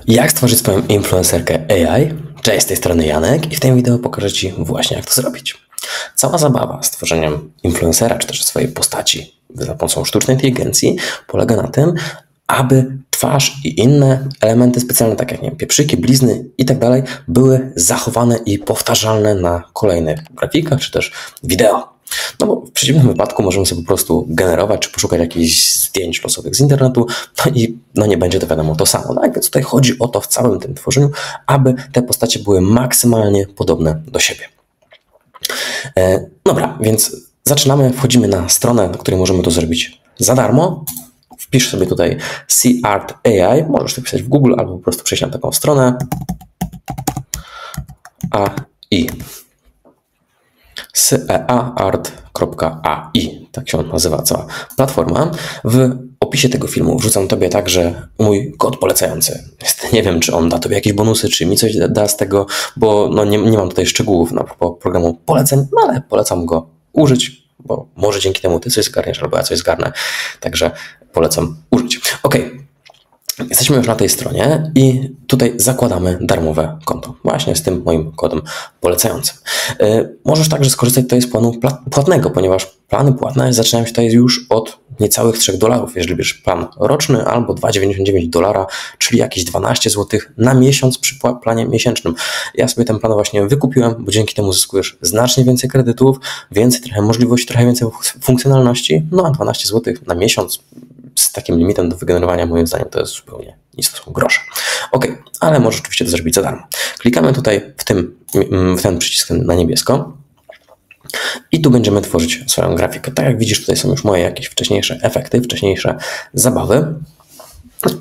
Jak stworzyć swoją influencerkę AI? Cześć, z tej strony Janek i w tym wideo pokażę Ci właśnie, jak to zrobić. Cała zabawa z tworzeniem influencera, czy też swojej postaci za pomocą sztucznej inteligencji polega na tym, aby twarz i inne elementy specjalne, tak jak nie wiem, pieprzyki, blizny i tak dalej, były zachowane i powtarzalne na kolejnych grafikach, czy też wideo. No bo w przeciwnym wypadku możemy sobie po prostu generować, czy poszukać jakichś zdjęć losowych z internetu, no i nie będzie to wiadomo to samo. Tak? Więc tutaj chodzi o to w całym tym tworzeniu, aby te postacie były maksymalnie podobne do siebie. Dobra, więc zaczynamy, wchodzimy na stronę, na której możemy to zrobić za darmo. Wpisz sobie tutaj CArt AI, możesz to pisać w Google albo po prostu przejść na taką stronę AI. ceart.ai, tak się nazywa cała platforma. W opisie tego filmu wrzucam Tobie także mój kod polecający. Nie wiem, czy on da Tobie jakieś bonusy, czy mi coś da z tego, bo nie mam tutaj szczegółów na propos programu poleceń, no ale polecam go użyć, bo może dzięki temu Ty coś zgarniesz, albo ja coś zgarnę. Także polecam użyć. Ok. Jesteśmy już na tej stronie i tutaj zakładamy darmowe konto. Właśnie z tym moim kodem polecającym. Możesz także skorzystać tutaj z planu płatnego, ponieważ plany płatne zaczynają się tutaj już od niecałych $3, jeżeli bierzesz plan roczny, albo $2,99, czyli jakieś 12 zł na miesiąc przy planie miesięcznym. Ja sobie ten plan właśnie wykupiłem, bo dzięki temu zyskujesz znacznie więcej kredytów, więcej trochę możliwości, trochę więcej funkcjonalności, no a 12 zł na miesiąc z takim limitem do wygenerowania, moim zdaniem, to jest zupełnie nic, to są grosze. Ok, ale możesz oczywiście to zrobić za darmo. Klikamy tutaj w ten przycisk na niebiesko i tu będziemy tworzyć swoją grafikę. Tak jak widzisz, tutaj są już moje jakieś wcześniejsze efekty, wcześniejsze zabawy.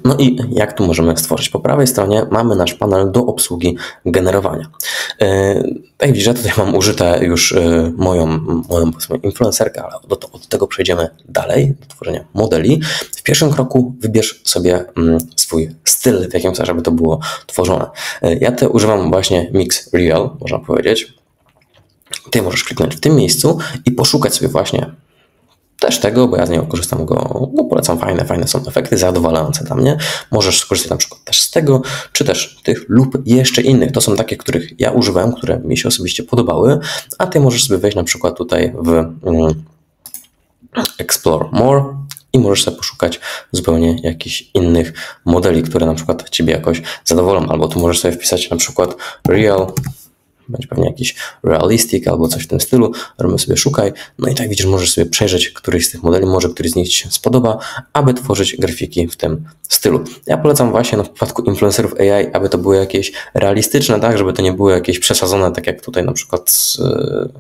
No i jak tu możemy stworzyć? Po prawej stronie mamy nasz panel do obsługi generowania. Tak jak widzisz, ja tutaj mam użyte już moją influencerkę, ale od tego przejdziemy dalej, do tworzenia modeli. W pierwszym kroku wybierz sobie swój styl, w jakim chcesz, żeby to było tworzone. Ja tutaj używam właśnie Mix Real, można powiedzieć. Ty możesz kliknąć w tym miejscu i poszukać sobie właśnie też tego, bo ja z niego korzystam, polecam, fajne są efekty, zadowalające dla mnie. Możesz skorzystać na przykład też z tego, czy też tych lub jeszcze innych. To są takie, których ja używałem, które mi się osobiście podobały, a ty możesz sobie wejść na przykład tutaj w Explore More i możesz sobie poszukać zupełnie jakichś innych modeli, które na przykład Ciebie jakoś zadowolą, albo tu możesz sobie wpisać na przykład Real, będzie pewnie jakiś realistic albo coś w tym stylu, robimy sobie szukaj, no i tak widzisz, możesz sobie przejrzeć któryś z tych modeli, może któryś z nich Ci się spodoba, aby tworzyć grafiki w tym stylu. Ja polecam właśnie w przypadku influencerów AI, aby to były jakieś realistyczne, tak, żeby to nie były jakieś przesadzone, tak jak tutaj na przykład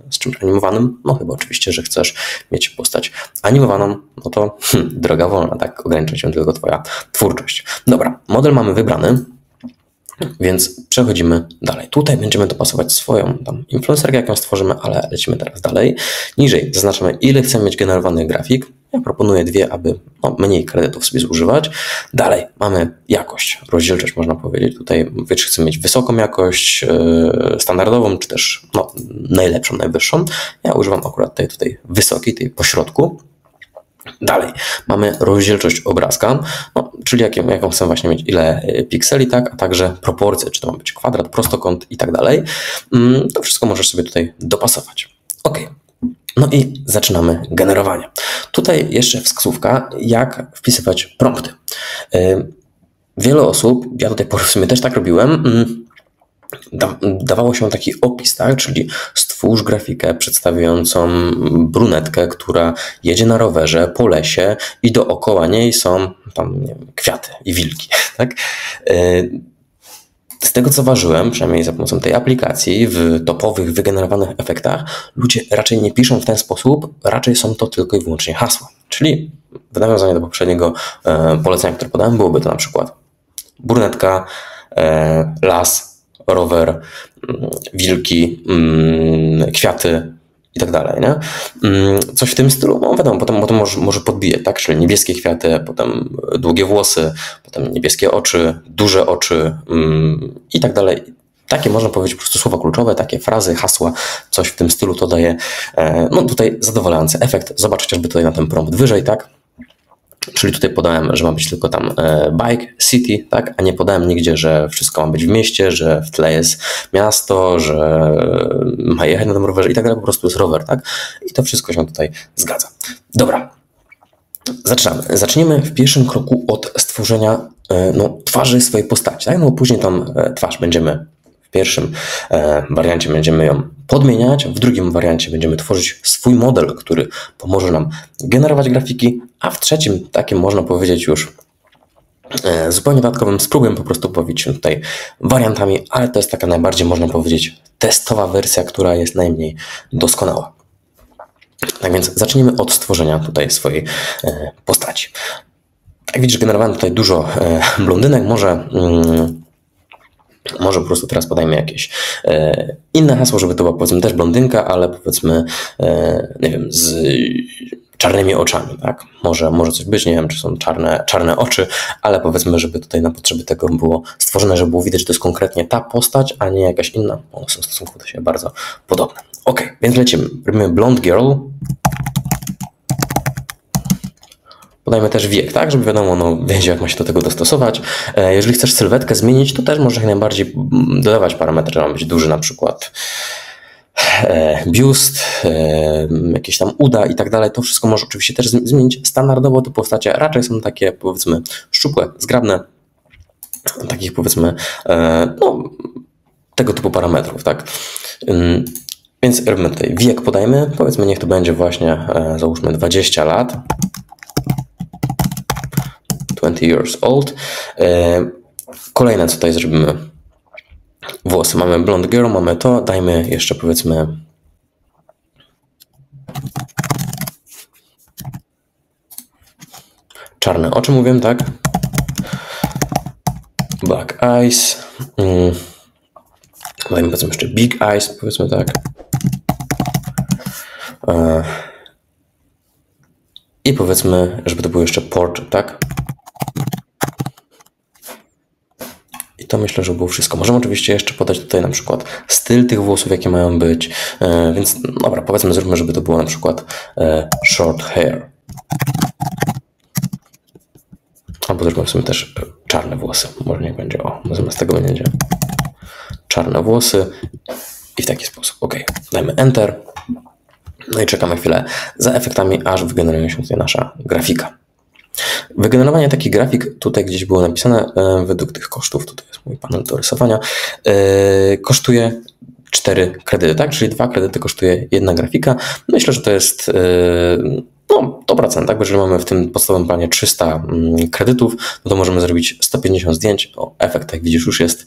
z czymś animowanym, no chyba oczywiście, że chcesz mieć postać animowaną, no to droga wolna, tak, ogranicza się tylko Twoja twórczość. Dobra, model mamy wybrany, więc przechodzimy dalej. Tutaj będziemy dopasować swoją influencerkę, jaką stworzymy, ale lecimy teraz dalej. Niżej zaznaczamy, ile chcemy mieć generowanych grafik. Ja proponuję 2, aby mniej kredytów sobie zużywać. Dalej mamy jakość, rozdzielczość, można powiedzieć. Tutaj czy chcemy mieć wysoką jakość, standardową, czy też najlepszą, najwyższą. Ja używam akurat tutaj wysokiej, tej pośrodku. Dalej mamy rozdzielczość obrazka, czyli jaką chcę właśnie mieć, ile pikseli, tak, a także proporcje, czy to ma być kwadrat, prostokąt i tak dalej. To wszystko możesz sobie tutaj dopasować. Ok. No i zaczynamy generowanie. Tutaj jeszcze wskazówka, jak wpisywać prompty. Wiele osób, ja tutaj w sumie też tak robiłem, dawało się taki opis, tak? Czyli stwórz grafikę przedstawiającą brunetkę, która jedzie na rowerze po lesie i dookoła niej są tam, nie wiem, kwiaty i wilki. Tak? Z tego co ważyłem, przynajmniej za pomocą tej aplikacji, w topowych, wygenerowanych efektach, ludzie raczej nie piszą w ten sposób, raczej są to tylko i wyłącznie hasła. Czyli w nawiązaniu do poprzedniego polecenia, które podałem, byłoby to na przykład brunetka, las, rower, wilki, kwiaty i tak dalej, nie? Coś w tym stylu, wiadomo, potem może podbije, tak? Czyli niebieskie kwiaty, potem długie włosy, potem niebieskie oczy, duże oczy i tak dalej. Takie można powiedzieć po prostu słowa kluczowe, takie frazy, hasła, coś w tym stylu to daje, tutaj zadowalający efekt. Zobacz chociażby tutaj na ten prompt wyżej, tak? Czyli tutaj podałem, że ma być tylko tam bike, city, tak? A nie podałem nigdzie, że wszystko ma być w mieście, że w tle jest miasto, że ma jechać na tym rowerze i tak dalej, po prostu jest rower, tak? I to wszystko się tutaj zgadza. Dobra, zaczynamy. Zacznijmy w pierwszym kroku od stworzenia twarzy swojej postaci, tak? No później tam twarz będziemy w pierwszym wariancie będziemy ją podmieniać, w drugim wariancie będziemy tworzyć swój model, który pomoże nam generować grafiki, a w trzecim, takim można powiedzieć już zupełnie dodatkowym, spróbuję po prostu bawić się tutaj wariantami, ale to jest taka najbardziej, można powiedzieć, testowa wersja, która jest najmniej doskonała. Tak więc zacznijmy od stworzenia tutaj swojej postaci. Jak widzisz, generowałem tutaj dużo blondynek, może po prostu teraz podajmy jakieś inne hasło, żeby to była powiedzmy też blondynka, ale powiedzmy, nie wiem, z czarnymi oczami, tak? Może coś być, nie wiem, czy są czarne oczy, ale powiedzmy, żeby tutaj na potrzeby tego było stworzone, żeby było widać, że to jest konkretnie ta postać, a nie jakaś inna. One są w stosunku do siebie bardzo podobne. Ok, więc lecimy. Robimy blonde girl. Podajmy też wiek, tak, żeby wiadomo, no wiedział, jak ma się do tego dostosować. Jeżeli chcesz sylwetkę zmienić, to też możesz jak najbardziej dodawać parametry, że ma być duży na przykład biust, jakieś tam uda i tak dalej. To wszystko możesz oczywiście też zmienić. Standardowo te postacie raczej są takie, powiedzmy, szczupłe, zgrabne, takich powiedzmy, no, tego typu parametrów, tak. Więc robimy tutaj wiek, podajmy, powiedzmy, niech to będzie właśnie, załóżmy 20 lat. 20 years old. Kolejne, co tutaj zrobimy? Włosy. Mamy blonde girl, mamy to. Dajmy jeszcze powiedzmy czarne oczy, mówię, tak? Black eyes. Dajmy powiedzmy jeszcze big eyes, powiedzmy tak. I powiedzmy, żeby to było jeszcze portrait, tak? I to myślę, że było wszystko. Możemy oczywiście jeszcze podać tutaj na przykład styl tych włosów, jakie mają być. Więc dobra, powiedzmy, zróbmy, żeby to było na przykład short hair. Albo zróbmy w sumie też czarne włosy. Może niech będzie, zamiast tego będzie czarne włosy. I w taki sposób. Ok, dajmy Enter. No i czekamy chwilę za efektami, aż wygeneruje się tutaj nasza grafika. Wygenerowanie takich grafik, tutaj gdzieś było napisane, według tych kosztów, tutaj jest mój panel do rysowania, kosztuje 4 kredyty, tak? Czyli 2 kredyty kosztuje jedna grafika. Myślę, że to jest dobra cena, tak? Bo jeżeli mamy w tym podstawowym planie 300 kredytów, no to możemy zrobić 150 zdjęć. Efekt, jak widzisz, już jest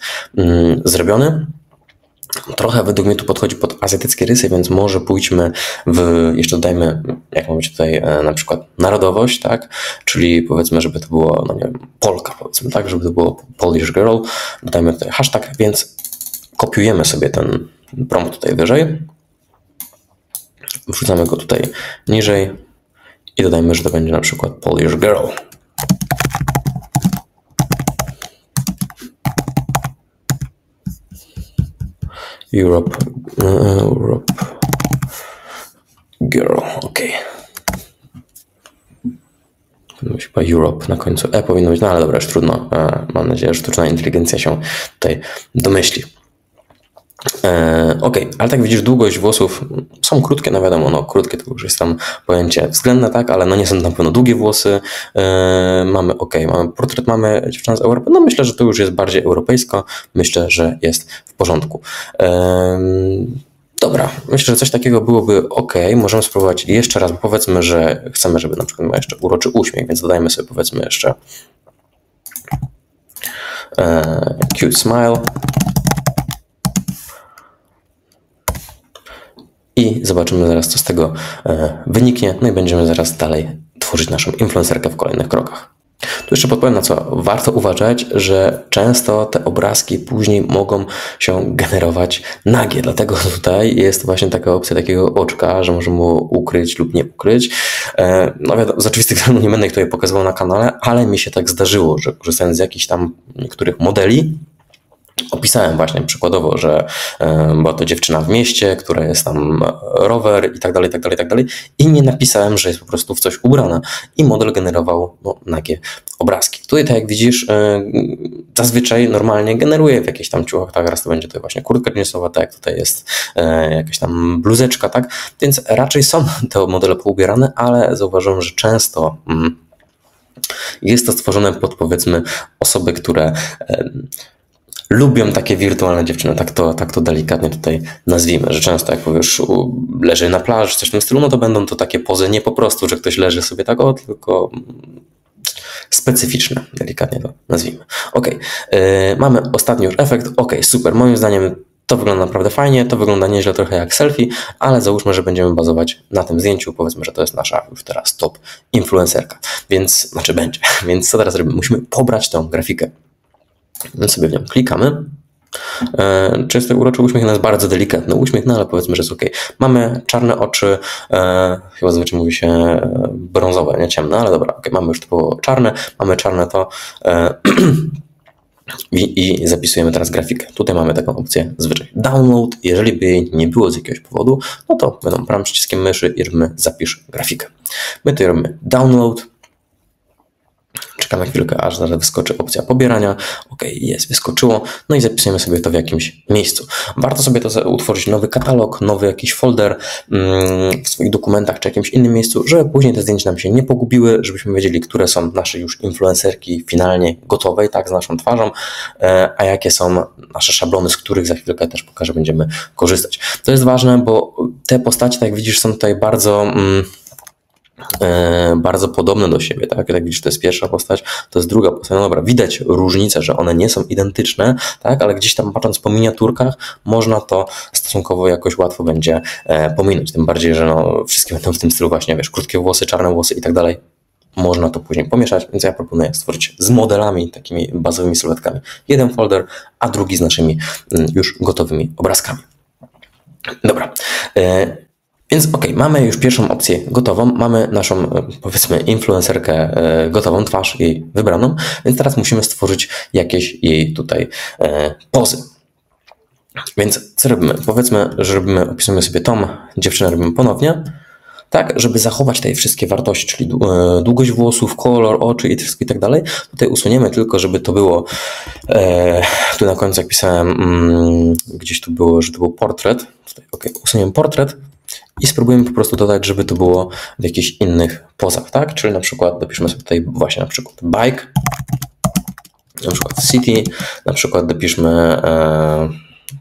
zrobiony. Trochę według mnie tu podchodzi pod azjatyckie rysy, więc może pójdźmy jeszcze dodajmy, jak ma być tutaj na przykład narodowość, tak? Czyli powiedzmy, żeby to było, no nie wiem, Polka, powiedzmy, tak? Żeby to było Polish girl. Dodajmy tutaj hashtag, więc kopiujemy sobie ten prompt tutaj wyżej. Wrzucamy go tutaj niżej i dodajmy, że to będzie na przykład Polish girl. Europe girl, ok. Powinno być chyba Europe na końcu. Powinno być, no ale dobra, już trudno. Mam nadzieję, że sztuczna inteligencja się tutaj domyśli. Ok, ale tak widzisz, długość włosów są krótkie, no wiadomo, no krótkie to już jest tam pojęcie względne, tak, ale no nie są na pewno długie włosy. Mamy portret, mamy dziewczynę z Europy, no myślę, że to już jest bardziej europejsko, myślę, że jest w porządku. Dobra, myślę, że coś takiego byłoby ok, możemy spróbować jeszcze raz, bo powiedzmy, że chcemy, żeby na przykład miał jeszcze uroczy uśmiech, więc dodajmy sobie powiedzmy jeszcze cute smile. I zobaczymy zaraz, co z tego wyniknie. No i będziemy zaraz dalej tworzyć naszą influencerkę w kolejnych krokach. Tu jeszcze podpowiem, na co warto uważać, że często te obrazki później mogą się generować nagie. Dlatego tutaj jest właśnie taka opcja takiego oczka, że możemy ukryć lub nie ukryć. No wiadomo, z oczywistych względów nie będę ich tutaj pokazywał na kanale, ale mi się tak zdarzyło, że korzystając z jakichś tam niektórych modeli, opisałem właśnie przykładowo, że była to dziewczyna w mieście, która jest tam rower i tak dalej, tak dalej, tak dalej. I nie napisałem, że jest po prostu w coś ubrana. I model generował nagie obrazki. Tutaj, tak jak widzisz, zazwyczaj normalnie generuje w jakichś tam ciuchach, tak, raz to będzie to właśnie kurtka jeansowa, tak jak tutaj jest jakaś tam bluzeczka, tak. Więc raczej są te modele poubierane, ale zauważyłem, że często jest to stworzone pod, powiedzmy, osoby, które lubią takie wirtualne dziewczyny, tak to delikatnie tutaj nazwijmy, że często jak powiesz, leży na plaży, coś w tym stylu, no to będą to takie pozy nie po prostu, że ktoś leży sobie tak, tylko specyficzne, delikatnie to nazwijmy. Ok, mamy ostatni już efekt, ok, super, moim zdaniem to wygląda naprawdę fajnie, to wygląda nieźle, trochę jak selfie, ale załóżmy, że będziemy bazować na tym zdjęciu, powiedzmy, że to jest nasza już teraz top influencerka, więc, będzie, więc co teraz robimy? Musimy pobrać tą grafikę. Więc sobie w nią klikamy. Czy jest to uroczy uśmiech? No jest bardzo delikatny uśmiech, no ale powiedzmy, że jest ok. Mamy czarne oczy, chyba zazwyczaj mówi się brązowe, nie ciemne, ale dobra, ok, mamy już to czarne, mamy czarne to i zapisujemy teraz grafikę. Tutaj mamy taką opcję zwyczaj download. Jeżeli by jej nie było z jakiegoś powodu, no to będą prawym przyciskiem myszy i robimy zapisz grafikę. My tutaj robimy download. Czekamy chwilkę, aż zaraz wyskoczy opcja pobierania. Ok, jest, wyskoczyło. No i zapisujemy sobie to w jakimś miejscu. Warto sobie to utworzyć nowy katalog, nowy jakiś folder w swoich dokumentach czy jakimś innym miejscu, żeby później te zdjęcia nam się nie pogubiły, żebyśmy wiedzieli, które są nasze już influencerki finalnie gotowej, tak, z naszą twarzą, a jakie są nasze szablony, z których za chwilkę też pokażę, będziemy korzystać. To jest ważne, bo te postacie, tak jak widzisz, są tutaj bardzo podobne do siebie, tak? Jak widzisz, to jest pierwsza postać, to jest druga postać. No dobra, widać różnicę, że one nie są identyczne, tak? Ale gdzieś tam patrząc po miniaturkach, można to stosunkowo jakoś łatwo będzie pominąć. Tym bardziej, że no, wszystkie będą w tym stylu właśnie, wiesz, krótkie włosy, czarne włosy i tak dalej. Można to później pomieszać, więc ja proponuję stworzyć z modelami, takimi bazowymi sylwetkami, jeden folder, a drugi z naszymi już gotowymi obrazkami. Dobra. Więc ok, mamy już pierwszą opcję gotową, mamy naszą, powiedzmy, influencerkę gotową, twarz jej wybraną, więc teraz musimy stworzyć jakieś jej tutaj pozy. Więc co robimy? Powiedzmy, że opisujemy sobie tą dziewczynę, robimy ponownie, tak, żeby zachować te wszystkie wartości, czyli długość włosów, kolor, oczy i wszystko i tak dalej. Tutaj usuniemy tylko, żeby to było, tu na końcu jak pisałem, gdzieś tu było, że to był portret. Tutaj, ok, usuniemy portret. I spróbujemy po prostu dodać, żeby to było w jakichś innych pozach, tak? Czyli na przykład dopiszmy sobie tutaj właśnie na przykład bike, na przykład city, na przykład dopiszmy,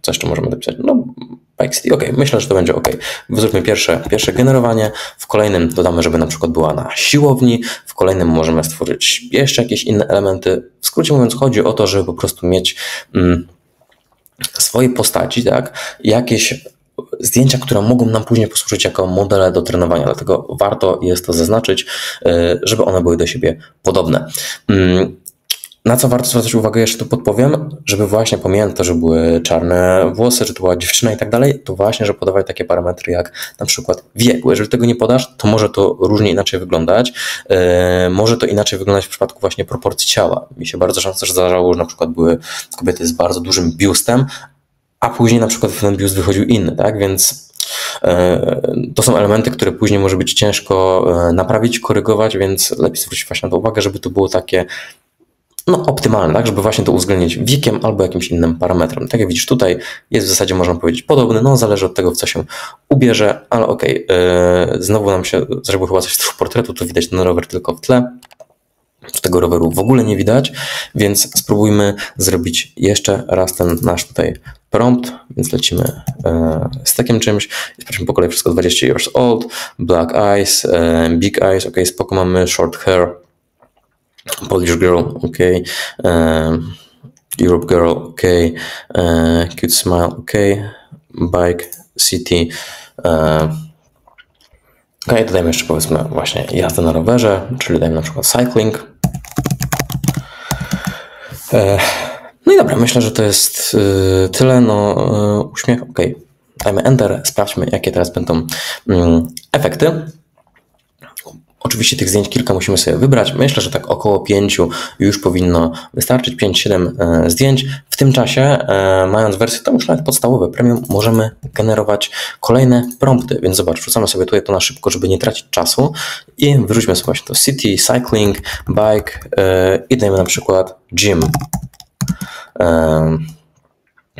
co jeszcze możemy dopisać? No, bike city, ok, myślę, że to będzie ok. Zróbmy pierwsze generowanie, w kolejnym dodamy, żeby na przykład była na siłowni, w kolejnym możemy stworzyć jeszcze jakieś inne elementy. W skrócie mówiąc, chodzi o to, żeby po prostu mieć swoje postaci, tak? Jakieś zdjęcia, które mogą nam później posłużyć jako modele do trenowania, dlatego warto jest to zaznaczyć, żeby one były do siebie podobne. Na co warto zwracać uwagę, jeszcze tu podpowiem, żeby właśnie pomijając to, że były czarne włosy, że to była dziewczyna i tak dalej, to właśnie, że podawać takie parametry jak na przykład wiek, bo jeżeli tego nie podasz, to może to różnie inaczej wyglądać, może to inaczej wyglądać w przypadku właśnie proporcji ciała. Mi się bardzo często zdarzało, że na przykład były kobiety z bardzo dużym biustem, a później na przykład ten biust wychodził inny, tak, więc to są elementy, które później może być ciężko naprawić, korygować, więc lepiej zwrócić właśnie na to uwagę, żeby to było takie optymalne, tak, żeby właśnie to uwzględnić wiekiem albo jakimś innym parametrem. Tak jak widzisz tutaj jest w zasadzie, można powiedzieć, podobny, zależy od tego, w co się ubierze, ale okej, znowu nam się zrobiło chyba coś w stylu portretu, tu widać ten rower tylko w tle. Tego roweru w ogóle nie widać, więc spróbujmy zrobić jeszcze raz ten nasz tutaj prompt, więc lecimy z takim czymś. Sprawdźmy po kolei wszystko 20 years old, black eyes, big eyes, ok, spoko, mamy short hair, Polish girl, ok, Europe girl, ok, cute smile, ok, bike, city, ok, dodajmy jeszcze powiedzmy właśnie jazdę na rowerze, czyli dajmy na przykład cycling. No i dobra, myślę, że to jest tyle. Uśmiech, ok. Dajmy Enter, sprawdźmy, jakie teraz będą efekty. Oczywiście tych zdjęć kilka musimy sobie wybrać. Myślę, że tak około 5 już powinno wystarczyć, 5-7 zdjęć. W tym czasie, mając wersję to już nawet podstawowe premium, możemy generować kolejne prompty, więc zobacz, wrzucamy sobie tutaj to na szybko, żeby nie tracić czasu i wyrzućmy sobie właśnie to city, cycling, bike i dajmy na przykład gym.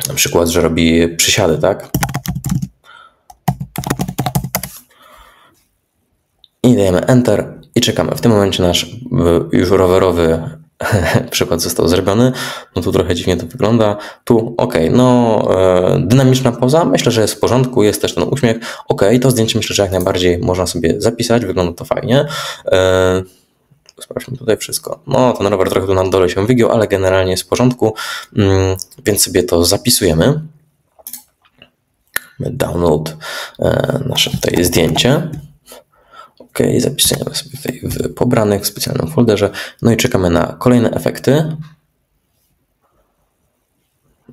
Na przykład, że robi przysiady, tak? I dajemy Enter i czekamy. W tym momencie nasz już rowerowy przykład został zrobiony. No tu trochę dziwnie to wygląda. Tu ok, no dynamiczna poza, myślę, że jest w porządku, jest też ten uśmiech. Ok, to zdjęcie myślę, że jak najbardziej można sobie zapisać, wygląda to fajnie. Sprawdźmy tutaj wszystko. No ten rower trochę tu na dole się wygiął, ale generalnie jest w porządku, więc sobie to zapisujemy. Download nasze tutaj zdjęcie. Ok, zapisujemy sobie tutaj w pobranych w specjalnym folderze. No i czekamy na kolejne efekty.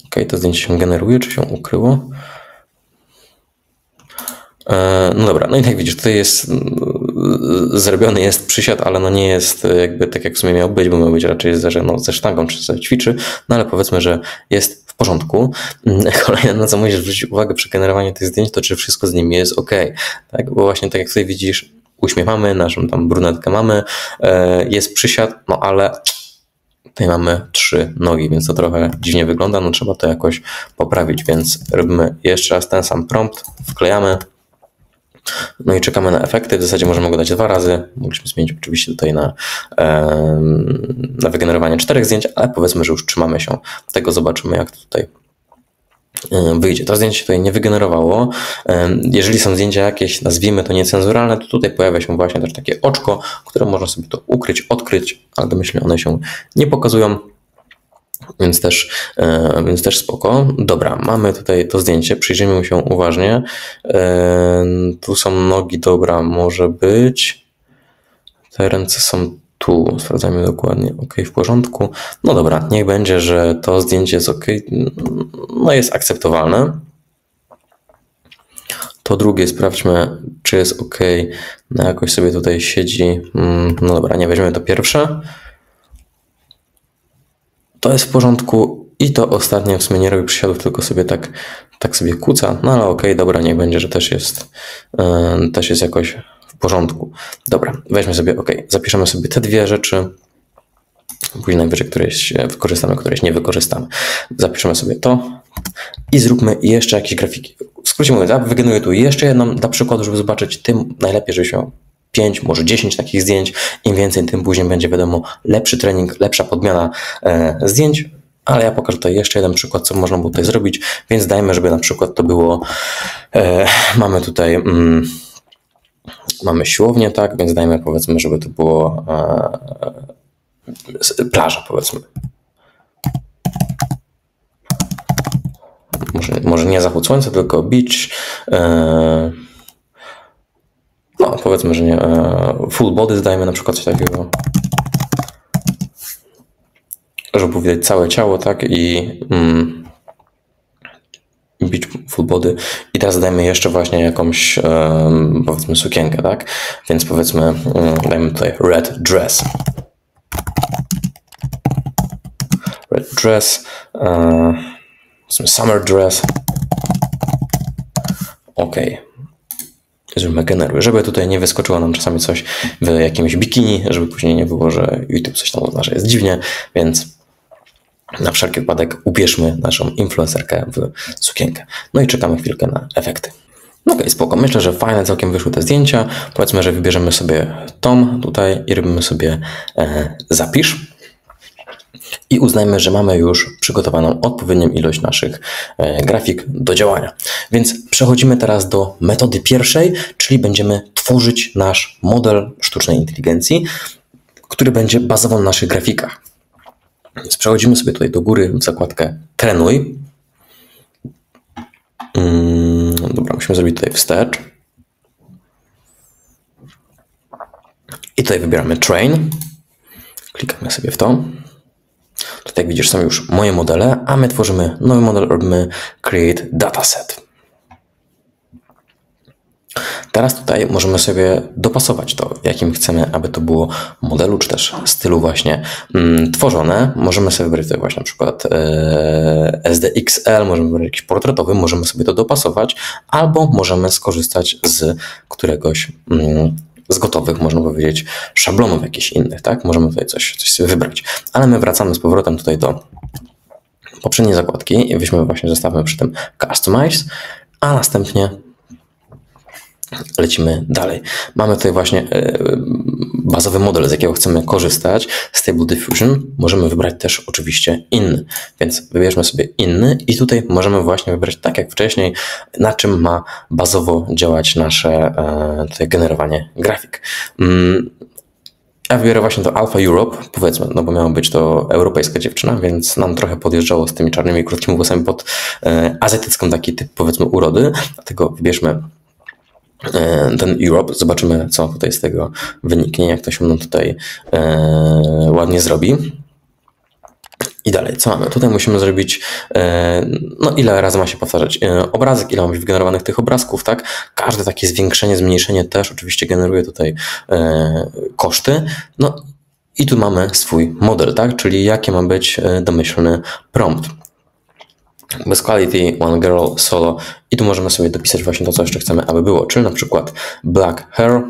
Ok, to zdjęcie się generuje, czy się ukryło? No dobra, no i tak widzisz, tutaj jest zrobiony jest przysiad, ale no nie jest jakby tak jak w sumie miał być, bo miał być raczej ze sztangą, czy sobie ćwiczy, no ale powiedzmy, że jest w porządku. Kolejne, na co musisz zwrócić uwagę przy generowaniu tych zdjęć, to czy wszystko z nimi jest ok, tak? Bo właśnie tak jak tutaj widzisz, uśmiech mamy, naszą tam brunetkę mamy, jest przysiad, no ale tutaj mamy 3 nogi, więc to trochę dziwnie wygląda, no trzeba to jakoś poprawić, więc robimy jeszcze raz ten sam prompt, wklejamy, no i czekamy na efekty. W zasadzie możemy go dać 2 razy. Mogliśmy zmienić oczywiście tutaj na wygenerowanie 4 zdjęć, ale powiedzmy, że już trzymamy się tego. Zobaczymy, jak to tutaj wyjdzie. To zdjęcie się tutaj nie wygenerowało. Jeżeli są zdjęcia jakieś, nazwijmy to niecenzuralne, to tutaj pojawia się właśnie też takie oczko, które można sobie to ukryć, odkryć, ale domyślnie one się nie pokazują. Więc też spoko. Dobra, mamy tutaj to zdjęcie, przyjrzyjmy mu się uważnie. Tu są nogi, dobra, może być. Te ręce są tu, sprawdzajmy dokładnie. Ok, w porządku. No dobra, niech będzie, że to zdjęcie jest ok. No jest akceptowalne. To drugie sprawdźmy, czy jest ok. No jakoś sobie tutaj siedzi. No dobra, nie weźmiemy to pierwsze. To jest w porządku i to ostatnie w sumie nie robi przysiadów, tylko sobie tak sobie kuca, no ale okej, dobra, niech będzie, że też jest jakoś w porządku. Dobra, weźmy sobie, zapiszemy sobie te 2 rzeczy, później najwyżej któreś wykorzystamy, któreś nie wykorzystamy. Zapiszemy sobie to i zróbmy jeszcze jakieś grafiki. W skrócie mówiąc, ja wygeneruję tu jeszcze jedną dla przykładu, żeby zobaczyć, tym najlepiej, żebyś miał 5, może 10 takich zdjęć. Im więcej, tym później będzie, wiadomo, lepszy trening, lepsza podmiana zdjęć. Ale ja pokażę tutaj jeszcze jeden przykład, co można było tutaj zrobić. Więc dajmy, żeby na przykład to było... mamy tutaj... mamy siłownię, tak? Więc dajmy, powiedzmy, żeby to było plaża, powiedzmy. Może nie zachód słońca, tylko beach. No, powiedzmy, że nie. Full body zdajmy na przykład coś takiego. Żeby było widać całe ciało, tak? I beach full body. I teraz dajmy jeszcze właśnie jakąś, powiedzmy, sukienkę, tak? Więc powiedzmy, dajmy tutaj red dress. Red dress. Summer dress. Ok. Zróbmy generuj, żeby tutaj nie wyskoczyło nam czasami coś w jakimś bikini, żeby później nie było, że YouTube coś tam uzna, że jest dziwnie, więc na wszelki wypadek ubierzmy naszą influencerkę w sukienkę. No i czekamy chwilkę na efekty. No okej, spoko. Myślę, że fajne całkiem wyszły te zdjęcia. Powiedzmy, że wybierzemy sobie tom tutaj i robimy sobie zapisz. I uznajmy, że mamy już przygotowaną odpowiednią ilość naszych grafik do działania. Więc przechodzimy teraz do metody pierwszej, czyli będziemy tworzyć nasz model sztucznej inteligencji, który będzie bazował na naszych grafikach. Więc przechodzimy sobie tutaj do góry w zakładkę trenuj. Dobra, musimy zrobić tutaj wstecz. I tutaj wybieramy train. Klikamy sobie w to. Tutaj jak widzisz, są już moje modele, a my tworzymy nowy model, robimy create dataset. Teraz tutaj możemy sobie dopasować to, w jakim chcemy, aby to było modelu, czy też stylu właśnie tworzone. Możemy sobie wybrać tutaj właśnie na przykład SDXL, możemy wybrać jakiś portretowy, możemy sobie to dopasować, albo możemy skorzystać z któregoś z gotowych, można powiedzieć, szablonów jakichś innych, tak? Możemy tutaj coś sobie wybrać. Ale my wracamy z powrotem tutaj do poprzedniej zakładki i weźmy właśnie, zostawmy przy tym Customize, a następnie lecimy dalej. Mamy tutaj właśnie bazowy model, z jakiego chcemy korzystać. Stable Diffusion. Możemy wybrać też oczywiście inny, więc wybierzmy sobie inny i tutaj możemy właśnie wybrać, tak jak wcześniej, na czym ma bazowo działać nasze tutaj generowanie grafik. Ja wybiorę właśnie to Alpha Europe, powiedzmy, no bo miała być to europejska dziewczyna, więc nam trochę podjeżdżało z tymi czarnymi, krótkimi włosami pod azjatycką taki typ, powiedzmy, urody. Dlatego wybierzmy ten Europe, zobaczymy, co tutaj z tego wyniknie, jak to się nam tutaj ładnie zrobi. I dalej, co mamy? Tutaj musimy zrobić, no ile razy ma się powtarzać obrazek, ile ma być wygenerowanych tych obrazków, tak? Każde takie zwiększenie, zmniejszenie też oczywiście generuje tutaj koszty. No i tu mamy swój model, tak? Czyli jaki ma być domyślny prompt. Bez quality, one girl, solo i tu możemy sobie dopisać właśnie to, co jeszcze chcemy, aby było, czyli na przykład black hair,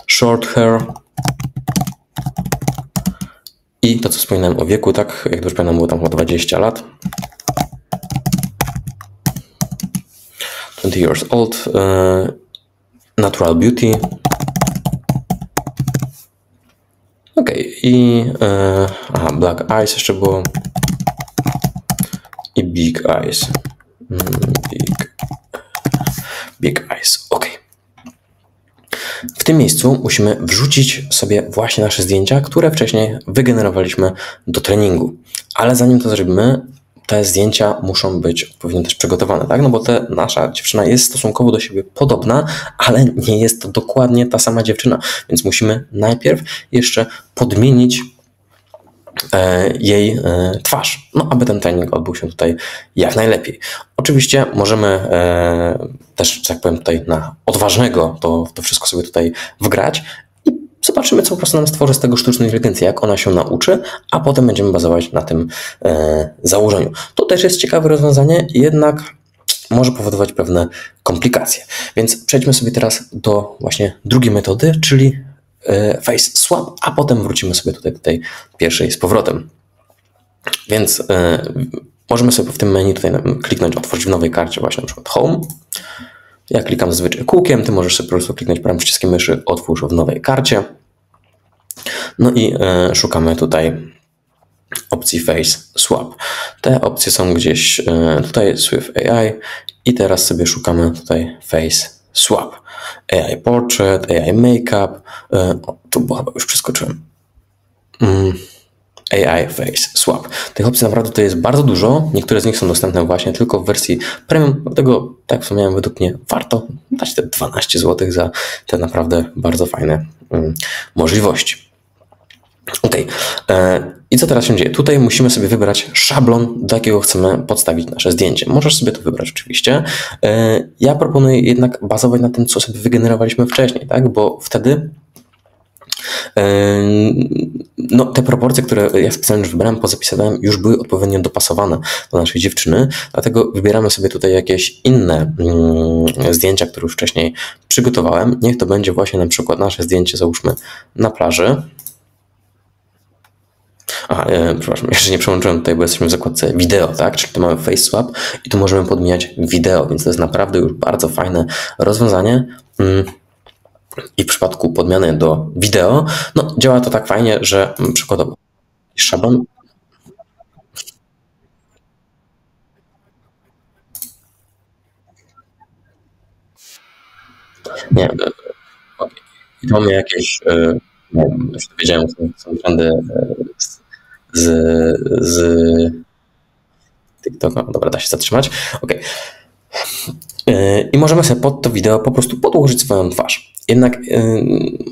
short hair i to, co wspominałem o wieku, tak, jak dobrze pamiętam, było tam chyba 20 lat. 20 years old, natural beauty. Ok, i black eyes jeszcze było. I big eyes. Big eyes. Ok. W tym miejscu musimy wrzucić sobie właśnie nasze zdjęcia, które wcześniej wygenerowaliśmy do treningu. Ale zanim to zrobimy, te zdjęcia muszą być odpowiednio też przygotowane, tak? No bo nasza dziewczyna jest stosunkowo do siebie podobna, ale nie jest to dokładnie ta sama dziewczyna, więc musimy najpierw jeszcze podmienić jej twarz, no aby ten trening odbył się tutaj jak najlepiej. Oczywiście możemy też, że tak powiem, tutaj na odważnego to wszystko sobie tutaj wgrać i zobaczymy, co po prostu nam stworzy z tego sztuczna inteligencja, jak ona się nauczy, a potem będziemy bazować na tym założeniu. To też jest ciekawe rozwiązanie, jednak może powodować pewne komplikacje. Więc przejdźmy sobie teraz do właśnie drugiej metody, czyli face swap, a potem wrócimy sobie tutaj do tej pierwszej z powrotem. Więc możemy sobie w tym menu tutaj kliknąć otworzyć w nowej karcie właśnie na przykład Home. Ja klikam zazwyczaj kółkiem, ty możesz sobie po prostu kliknąć prawym przyciskiem myszy otwórz w nowej karcie. No i szukamy tutaj opcji Face Swap. Te opcje są gdzieś tutaj with AI i teraz sobie szukamy tutaj Face Swap. AI Portrait, AI Makeup, tu chyba już przeskoczyłem. AI Face Swap. Tych opcji naprawdę to jest bardzo dużo. Niektóre z nich są dostępne właśnie tylko w wersji premium. Dlatego, tak jak wspomniałem, według mnie warto dać te 12 zł za te naprawdę bardzo fajne możliwości. Ok. I co teraz się dzieje? Tutaj musimy sobie wybrać szablon, do jakiego chcemy podstawić nasze zdjęcie. Możesz sobie to wybrać oczywiście. Ja proponuję jednak bazować na tym, co sobie wygenerowaliśmy wcześniej, tak? Bo wtedy no, te proporcje, które ja specjalnie już wybrałem, pozapisywałem, już były odpowiednio dopasowane do naszej dziewczyny, dlatego wybieramy sobie tutaj jakieś inne zdjęcia, które już wcześniej przygotowałem. Niech to będzie właśnie na przykład nasze zdjęcie, załóżmy, na plaży. Przepraszam, jeszcze nie przełączyłem tutaj, bo jesteśmy w zakładce wideo, tak? Czyli tu mamy Face Swap i tu możemy podmieniać wideo, więc to jest naprawdę już bardzo fajne rozwiązanie. I w przypadku podmiany do wideo, no działa to tak fajnie, że przykładowo szablon. Nie, i to mamy jakieś, nie wiem, już wiedziałem, są trendy z TikToka. Dobra, da się zatrzymać. Okay. I możemy sobie pod to wideo po prostu podłożyć swoją twarz. Jednak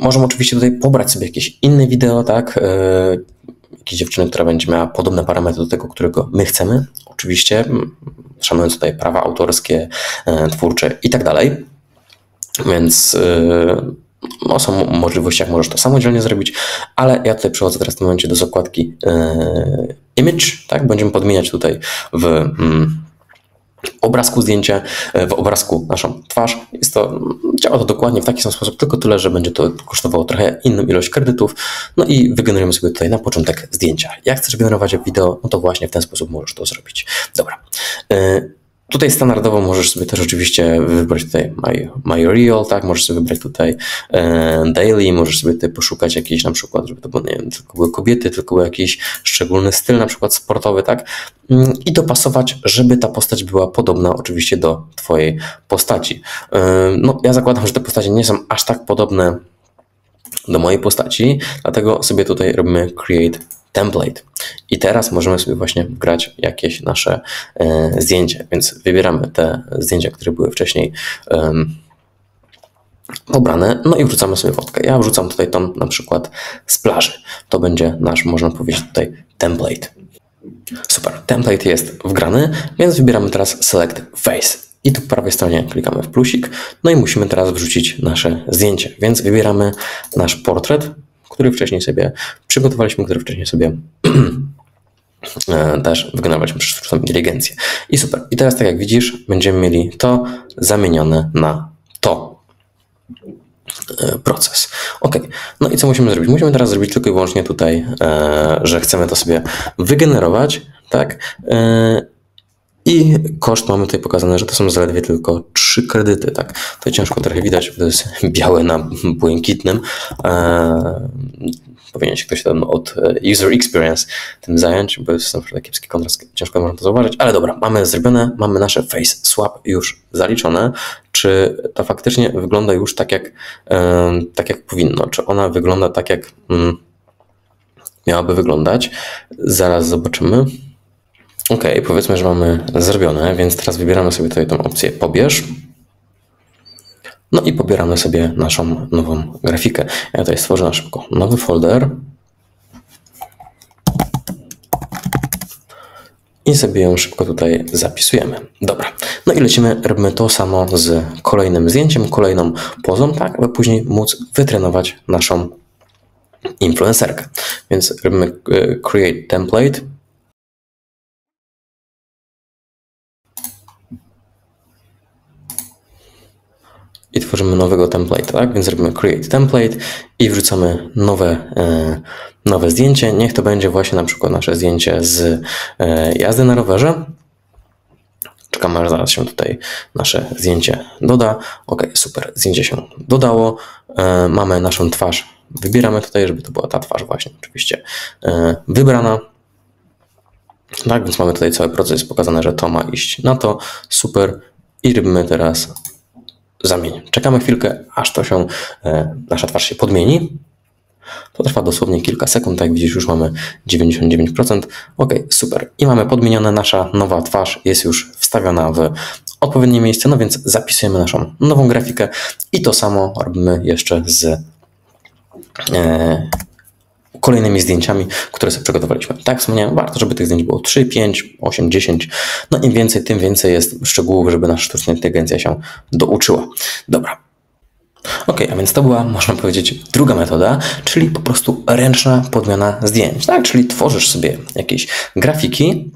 możemy oczywiście tutaj pobrać sobie jakieś inne wideo, tak? jakiejś dziewczyny, która będzie miała podobne parametry do tego, którego my chcemy. Oczywiście szanując tutaj prawa autorskie, twórcze i tak dalej. Więc są możliwości, jak możesz to samodzielnie zrobić, ale ja tutaj przechodzę teraz w tym momencie do zakładki Image, tak? Będziemy podmieniać tutaj w obrazku zdjęcie, w obrazku naszą twarz. Działa to dokładnie w taki sam sposób, tylko tyle, że będzie to kosztowało trochę inną ilość kredytów. No i wygenerujemy sobie tutaj na początek zdjęcia. Jak chcesz generować wideo, no to właśnie w ten sposób możesz to zrobić. Dobra. Tutaj standardowo możesz sobie też oczywiście wybrać tutaj My Real, tak? Możesz sobie wybrać tutaj Daily, możesz sobie tutaj poszukać jakiejś na przykład, żeby to było, nie wiem, tylko były kobiety, tylko był jakiś szczególny styl, na przykład sportowy, tak? I dopasować, żeby ta postać była podobna oczywiście do twojej postaci. No, ja zakładam, że te postacie nie są aż tak podobne do mojej postaci, dlatego sobie tutaj robimy Create Template. I teraz możemy sobie właśnie wgrać jakieś nasze zdjęcie, więc wybieramy te zdjęcia, które były wcześniej pobrane, no i wrzucamy sobie fotkę. Ja wrzucam tutaj tą na przykład z plaży. To będzie nasz, można powiedzieć tutaj, template. Super, template jest wgrany, więc wybieramy teraz Select Face. I tu po prawej stronie klikamy w plusik, no i musimy teraz wrzucić nasze zdjęcie, więc wybieramy nasz portret, który wcześniej sobie przygotowaliśmy, który wcześniej sobie też wygenerowaliśmy przez sztuczną inteligencję. I super. I teraz, tak jak widzisz, będziemy mieli to zamienione na to. Proces. Ok. No i co musimy zrobić? Musimy teraz zrobić tylko i wyłącznie tutaj, że chcemy to sobie wygenerować, tak? I koszt mamy tutaj pokazane, że to są zaledwie tylko 3 kredyty, tak? To ciężko trochę widać, bo to jest białe na błękitnym. Powinien się ktoś tam od user experience tym zająć, bo jest naprawdę kiepski kontrast, ciężko można to zauważyć, ale dobra, mamy zrobione, mamy nasze face swap już zaliczone. Czy to faktycznie wygląda już tak jak powinno? Czy ona wygląda tak, jak miałaby wyglądać? Zaraz zobaczymy. Ok, powiedzmy, że mamy zrobione, więc teraz wybieramy sobie tutaj tą opcję pobierz. No i pobieramy sobie naszą nową grafikę. Ja tutaj stworzę na szybko nowy folder. I sobie ją szybko tutaj zapisujemy. Dobra, no i lecimy, robimy to samo z kolejnym zdjęciem, kolejną pozą, tak, aby później móc wytrenować naszą influencerkę. Więc robimy Create Template. I tworzymy nowego template, tak? Więc robimy Create Template i wrzucamy nowe zdjęcie. Niech to będzie właśnie na przykład nasze zdjęcie z jazdy na rowerze. Czekamy, aż zaraz się tutaj nasze zdjęcie doda. Ok, super, zdjęcie się dodało. Mamy naszą twarz. Wybieramy tutaj, żeby to była ta twarz właśnie oczywiście wybrana. Tak, więc mamy tutaj cały proces pokazany, że to ma iść na to. Super. I robimy teraz zamień. Czekamy chwilkę, aż to się, nasza twarz się podmieni. To trwa dosłownie kilka sekund, tak jak widzisz, już mamy 99%. Ok, super. I mamy podmienione, nasza nowa twarz jest już wstawiona w odpowiednie miejsce, no więc zapisujemy naszą nową grafikę i to samo robimy jeszcze z kolejnymi zdjęciami, które sobie przygotowaliśmy. Tak wspomniałem, warto, żeby tych zdjęć było 3, 5, 8, 10. No im więcej, tym więcej jest szczegółów, żeby nasza sztuczna inteligencja się douczyła. Dobra. Ok, a więc to była, można powiedzieć, druga metoda, czyli po prostu ręczna podmiana zdjęć. Tak? Czyli tworzysz sobie jakieś grafiki,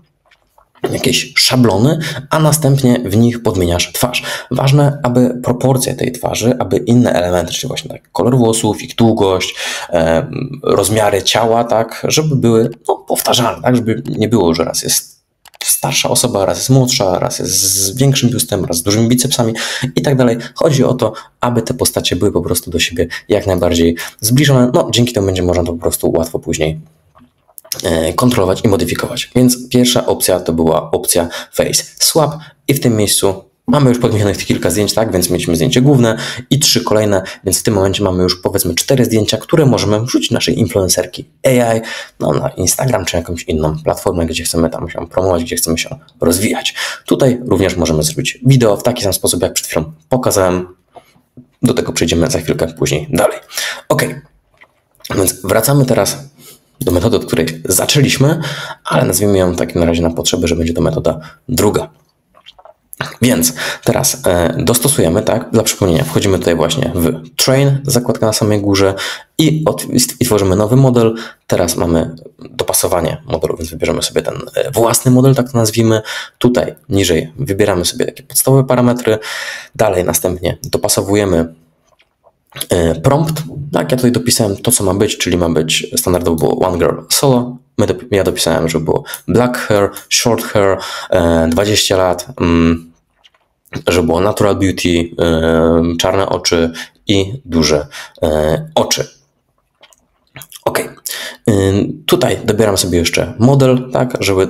jakieś szablony, a następnie w nich podmieniasz twarz. Ważne, aby proporcja tej twarzy, aby inne elementy, czyli właśnie tak kolor włosów, ich długość, rozmiary ciała, tak, żeby były powtarzalne, tak, żeby nie było, że raz jest starsza osoba, raz jest młodsza, raz jest z większym biustem, raz z dużymi bicepsami i tak dalej. Chodzi o to, aby te postacie były po prostu do siebie jak najbardziej zbliżone. No, dzięki temu będzie można to po prostu łatwo później kontrolować i modyfikować. Więc pierwsza opcja to była opcja Face Swap i w tym miejscu mamy już podmienionych kilka zdjęć, tak, więc mieliśmy zdjęcie główne i 3 kolejne, więc w tym momencie mamy już powiedzmy 4 zdjęcia, które możemy wrzucić naszej influencerki AI na Instagram czy jakąś inną platformę, gdzie chcemy tam się promować, gdzie chcemy się rozwijać. Tutaj również możemy zrobić wideo w taki sam sposób, jak przed chwilą pokazałem. Do tego przejdziemy za chwilkę później dalej. Ok, więc wracamy teraz do metody, od której zaczęliśmy, ale nazwijmy ją w takim razie na potrzeby, że będzie to metoda druga. Więc teraz dostosujemy, tak, dla przypomnienia, wchodzimy tutaj właśnie w train, zakładka na samej górze i tworzymy nowy model. Teraz mamy dopasowanie modelu, więc wybierzemy sobie ten własny model, tak to nazwijmy. Tutaj niżej wybieramy sobie takie podstawowe parametry. Dalej następnie dopasowujemy prompt. Tak, ja tutaj dopisałem to, co ma być, czyli ma być standardowo było one girl solo. Ja dopisałem, że było black hair, short hair, 20 lat, że było natural beauty, czarne oczy i duże oczy. Ok. Tutaj dobieram sobie jeszcze model, tak, żeby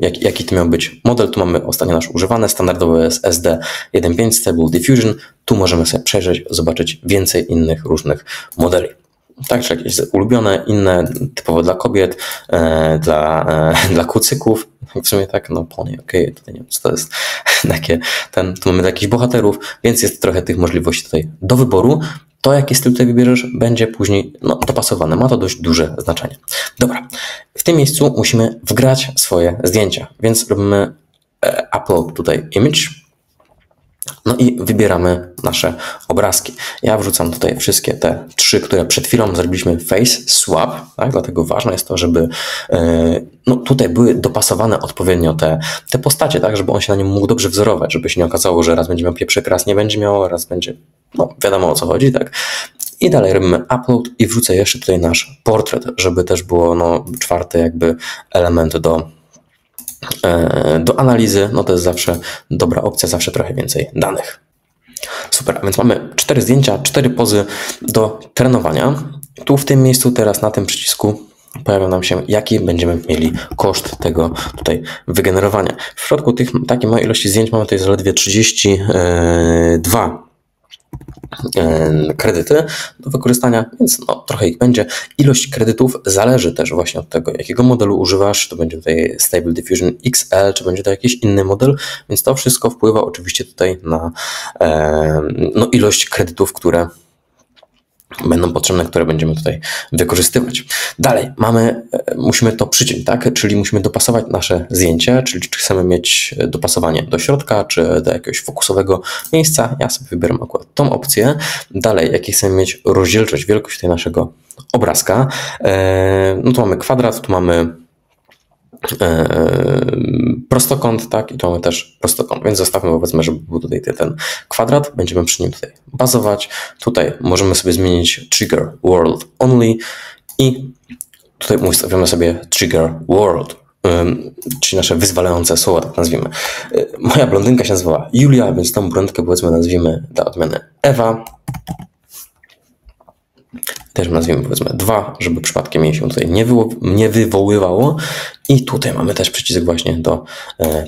jaki to miał być model. Tu mamy ostatnio nasz używany, standardowy jest SD15 Stable Diffusion. Tu możemy sobie przejrzeć, zobaczyć więcej innych różnych modeli. Także jakieś ulubione, inne, typowo dla kobiet, dla kucyków, w sumie tak, no pony, okej, tutaj nie wiem, co to jest takie, tu mamy jakichś bohaterów, więc jest trochę tych możliwości tutaj do wyboru. To, jaki styl tutaj wybierzesz, będzie później dopasowane, ma to dość duże znaczenie. Dobra, w tym miejscu musimy wgrać swoje zdjęcia, więc robimy upload tutaj image. No i wybieramy nasze obrazki. Ja wrzucam tutaj wszystkie te 3, które przed chwilą zrobiliśmy face swap, tak? Dlatego ważne jest to, żeby tutaj były dopasowane odpowiednio te postacie, tak? Żeby on się na nim mógł dobrze wzorować, żeby się nie okazało, że raz będzie miał pieprzyk, raz nie będzie miał, raz będzie, wiadomo o co chodzi, tak? I dalej robimy upload i wrzucę jeszcze tutaj nasz portret, żeby też było 4. jakby element do analizy, to jest zawsze dobra opcja, zawsze trochę więcej danych. Super, a więc mamy 4 zdjęcia, 4 pozy do trenowania. Tu w tym miejscu teraz na tym przycisku pojawia nam się, jaki będziemy mieli koszt tego tutaj wygenerowania. W przypadku takiej małej ilości zdjęć mamy tutaj zaledwie 32 kredyty do wykorzystania, więc trochę ich będzie. Ilość kredytów zależy też właśnie od tego, jakiego modelu używasz. To będzie tutaj Stable Diffusion XL, czy będzie to jakiś inny model, więc to wszystko wpływa oczywiście tutaj na ilość kredytów, które będą potrzebne, które będziemy tutaj wykorzystywać. Dalej musimy to przyciąć, tak? Czyli musimy dopasować nasze zdjęcie, czyli czy chcemy mieć dopasowanie do środka, czy do jakiegoś fokusowego miejsca. Ja sobie wybieram akurat tą opcję. Dalej, jaki chcemy mieć rozdzielczość, wielkość tutaj naszego obrazka. Tu mamy kwadrat, tu mamy prostokąt, tak, i tu mamy też prostokąt, więc zostawmy, powiedzmy, żeby był tutaj ten kwadrat, będziemy przy nim tutaj bazować. Tutaj możemy sobie zmienić trigger world only i tutaj ustawimy sobie trigger world, czyli nasze wyzwalające słowa, tak nazwijmy. Moja blondynka się nazywała Julia, więc tą blondynkę, powiedzmy, nazwijmy dla odmiany Ewa. Też nazwijmy, powiedzmy 2, żeby przypadkiem jej się tutaj nie wywoływało. I tutaj mamy też przycisk właśnie do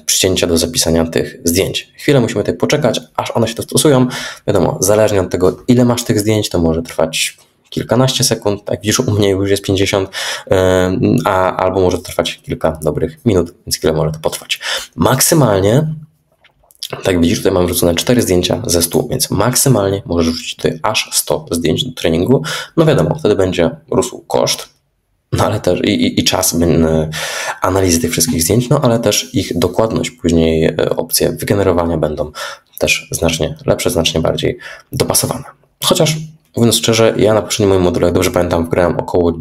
przycięcia, do zapisania tych zdjęć. Chwilę musimy tutaj poczekać, aż one się dostosują. Wiadomo, zależnie od tego, ile masz tych zdjęć, to może trwać kilkanaście sekund, tak widzisz, u mnie już jest 50, albo może to trwać kilka dobrych minut, więc chwilę może to potrwać. Maksymalnie, tak widzisz, tutaj mam wrzucone 4 zdjęcia ze 100, więc maksymalnie możesz wrzucić tutaj aż 100 zdjęć do treningu. Wiadomo, wtedy będzie rósł koszt, ale też i czas analizy tych wszystkich zdjęć, ale też ich dokładność. Później opcje wygenerowania będą też znacznie lepsze, znacznie bardziej dopasowane. Chociaż mówiąc szczerze, ja na poprzednim moim modelu, jak dobrze pamiętam, wgrałem około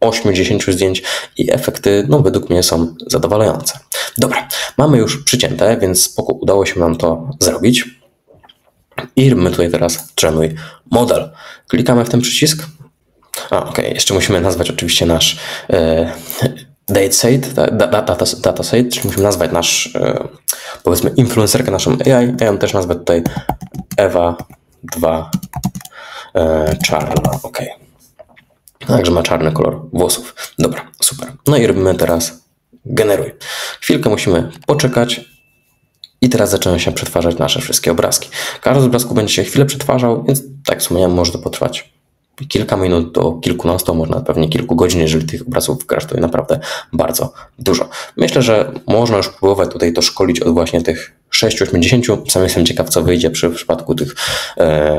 8-10 zdjęć i efekty, według mnie są zadowalające. Dobra, mamy już przycięte, więc spoko, udało się nam to zrobić. I robimy tutaj teraz trenuj model. Klikamy w ten przycisk. Jeszcze musimy nazwać oczywiście nasz dataset, czyli musimy nazwać nasz, powiedzmy, influencerkę, naszą AI. Ja ją też nazwę tutaj Ewa 2 czarna, Także ma czarny kolor włosów. Dobra, super. I robimy teraz generuj. Chwilkę musimy poczekać i teraz zaczynają się przetwarzać nasze wszystkie obrazki. Każdy z obrazków będzie się chwilę przetwarzał, więc tak wspomniałem, może to potrwać kilka minut do kilkunastu, może nawet pewnie kilku godzin, jeżeli tych obrazów wgrasz, to naprawdę bardzo dużo. Myślę, że można już próbować tutaj to szkolić od właśnie tych 6-10. Sam jestem ciekaw, co wyjdzie w przypadku tych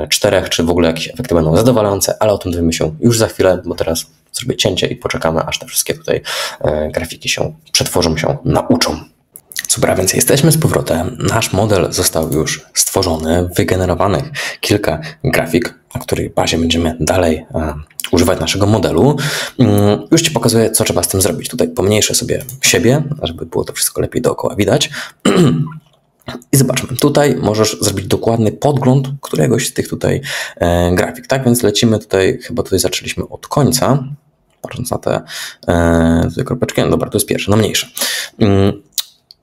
4, czy w ogóle jakieś efekty będą zadowalające, ale o tym dowiemy się już za chwilę, bo teraz zrobię cięcie i poczekamy, aż te wszystkie tutaj grafiki się przetworzą, się nauczą. Dobra, więc jesteśmy z powrotem. Nasz model został już stworzony, wygenerowanych kilka grafik, na której bazie będziemy dalej używać naszego modelu. Już Ci pokazuję, co trzeba z tym zrobić. Tutaj pomniejszę sobie siebie, żeby było to wszystko lepiej dookoła widać. I zobaczmy, tutaj możesz zrobić dokładny podgląd któregoś z tych tutaj grafik, tak? Więc lecimy tutaj, chyba tutaj zaczęliśmy od końca, patrząc na te tutaj kropeczki. No dobra, to jest pierwsze, no mniejsze.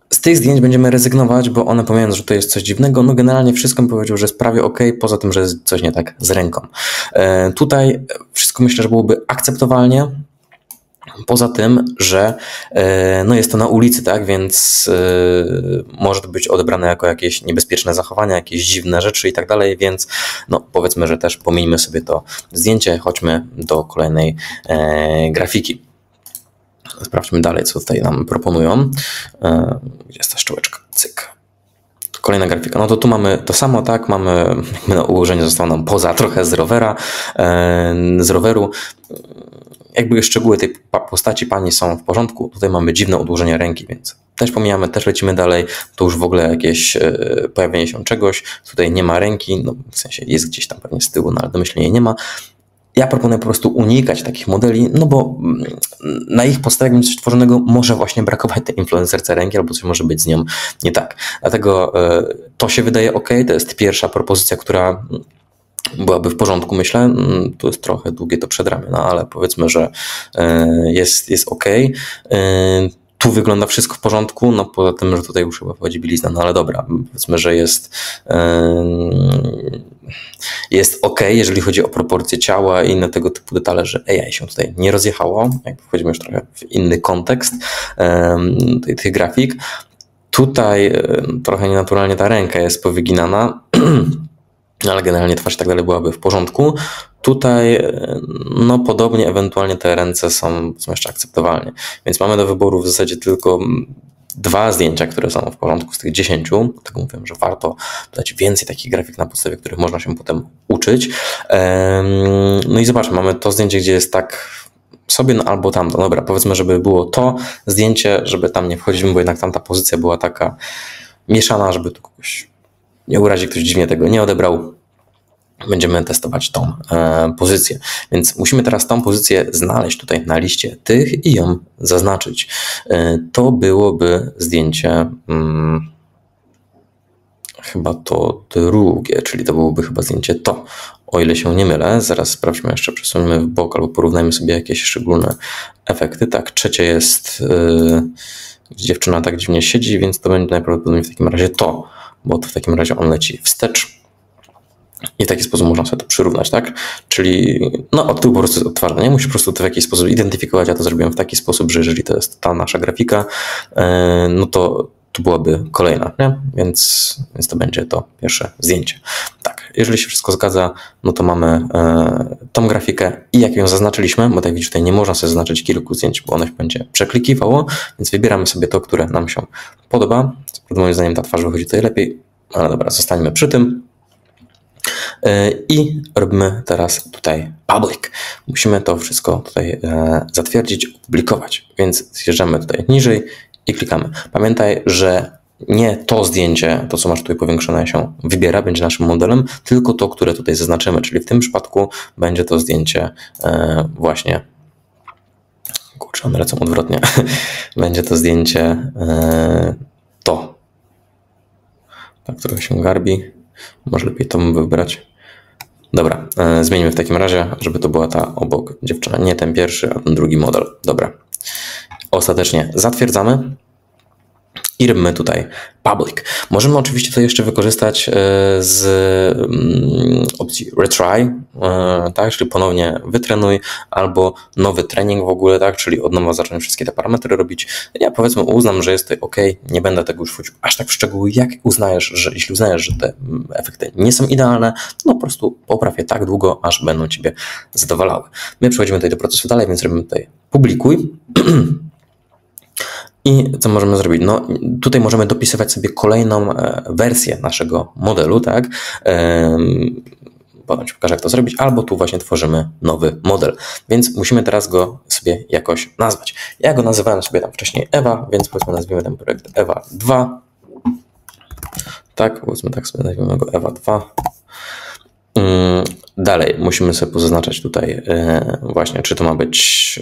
Z tych zdjęć będziemy rezygnować, bo one, pomijając, że to jest coś dziwnego, no generalnie wszystko mi powiedział, że jest prawie ok, poza tym, że jest coś nie tak z ręką. Tutaj wszystko myślę, że byłoby akceptowalnie. Poza tym, że no jest to na ulicy, tak, więc może to być odebrane jako jakieś niebezpieczne zachowania, jakieś dziwne rzeczy i tak dalej, więc no powiedzmy, że też pomijmy sobie to zdjęcie, chodźmy do kolejnej grafiki. Sprawdźmy dalej, co tutaj nam proponują. Gdzie jest ta szczołeczka? Cyk. Kolejna grafika. No to tu mamy to samo, tak? Mamy, ułożenie zostało nam poza trochę z roweru. Jakby szczegóły tej postaci pani są w porządku. Tutaj mamy dziwne odłożenie ręki, więc też pomijamy, też lecimy dalej. To już w ogóle jakieś pojawienie się czegoś. Tutaj nie ma ręki, no w sensie jest gdzieś tam pewnie z tyłu, no ale domyślnie jej nie ma. Ja proponuję po prostu unikać takich modeli, no bo na ich podstawie, jak będzie coś tworzonego, może właśnie brakować tej influencerce ręki, albo coś może być z nią nie tak. Dlatego to się wydaje ok, to jest pierwsza propozycja, która byłaby w porządku, myślę. Tu jest trochę długie to przedramię, no ale powiedzmy, że jest ok. Tu wygląda wszystko w porządku, no poza tym, że tutaj już chyba wchodzi bielizna, no ale dobra, powiedzmy, że jest ok, jeżeli chodzi o proporcje ciała i inne tego typu detale, że AI się tutaj nie rozjechało, jakby wchodzimy już trochę w inny kontekst tych grafik. Tutaj trochę nienaturalnie ta ręka jest powyginana, ale generalnie twarz i tak dalej byłaby w porządku. Tutaj no podobnie, ewentualnie te ręce są jeszcze akceptowalnie. Więc mamy do wyboru w zasadzie tylko 2 zdjęcia, które są w porządku z tych 10. Dlatego mówię, że warto dać więcej takich grafik, na podstawie których można się potem uczyć. No i zobaczmy, mamy to zdjęcie, gdzie jest tak sobie, no albo tamto. Dobra, powiedzmy, żeby było to zdjęcie, żeby tam nie wchodzić, bo jednak tamta pozycja była taka mieszana, żeby tu kogoś nie urazić, ktoś dziwnie tego nie odebrał. Będziemy testować tą pozycję. Więc musimy teraz tą pozycję znaleźć tutaj na liście tych i ją zaznaczyć. To byłoby zdjęcie chyba to drugie, czyli to byłoby chyba zdjęcie to, o ile się nie mylę. Zaraz sprawdźmy jeszcze, przesuńmy w bok albo porównajmy sobie jakieś szczególne efekty. Tak, trzecie jest, gdzie dziewczyna tak dziwnie siedzi, więc to będzie najprawdopodobniej w takim razie to, bo to w takim razie on leci wstecz. I w taki sposób można sobie to przyrównać, tak? Czyli no od tyłu po prostu jest odtwarzane. Nie musisz po prostu to w jakiś sposób identyfikować. Ja to zrobiłem w taki sposób, że jeżeli to jest ta nasza grafika, no to tu byłaby kolejna, nie? Więc to będzie to pierwsze zdjęcie. Tak, jeżeli się wszystko zgadza, no to mamy tą grafikę i jak ją zaznaczyliśmy, bo tak widzisz, tutaj nie można sobie zaznaczyć kilku zdjęć, bo ono się będzie przeklikiwało, więc wybieramy sobie to, które nam się podoba. Moim zdaniem ta twarz wychodzi tutaj lepiej, ale dobra, zostańmy przy tym. I robimy teraz tutaj public. Musimy to wszystko tutaj zatwierdzić, opublikować, więc zjeżdżamy tutaj niżej i klikamy. Pamiętaj, że nie to zdjęcie, to co masz tutaj powiększone się wybiera, będzie naszym modelem, tylko to, które tutaj zaznaczymy, czyli w tym przypadku będzie to zdjęcie właśnie, kurczę, one lecą odwrotnie, będzie to zdjęcie to, tak, które się garbi. Może lepiej to wybrać. Dobra, zmienimy w takim razie, żeby to była ta obok dziewczyna. Nie ten pierwszy, a ten drugi model. Dobra. Ostatecznie zatwierdzamy i robimy tutaj public. Możemy oczywiście to jeszcze wykorzystać z opcji retry, tak, czyli ponownie wytrenuj, albo nowy trening w ogóle, tak, czyli od nowa zacząć wszystkie te parametry robić. Ja powiedzmy uznam, że jest to ok, nie będę tego już wchodził aż tak w szczegóły, jak uznajesz, że jeśli uznajesz, że te efekty nie są idealne, no po prostu popraw je tak długo, aż będą Ciebie zadowalały. My przechodzimy tutaj do procesu dalej, więc robimy tutaj publikuj. I co możemy zrobić? No, tutaj możemy dopisywać sobie kolejną wersję naszego modelu, tak? potem Ci pokażę, jak to zrobić, albo tu właśnie tworzymy nowy model, więc musimy teraz go sobie jakoś nazwać. Ja go nazywałem sobie tam wcześniej Ewa, więc powiedzmy nazwijmy ten projekt Ewa 2. Tak, powiedzmy tak sobie nazwijmy go Ewa 2. Dalej musimy sobie pozaznaczać tutaj właśnie, czy to ma być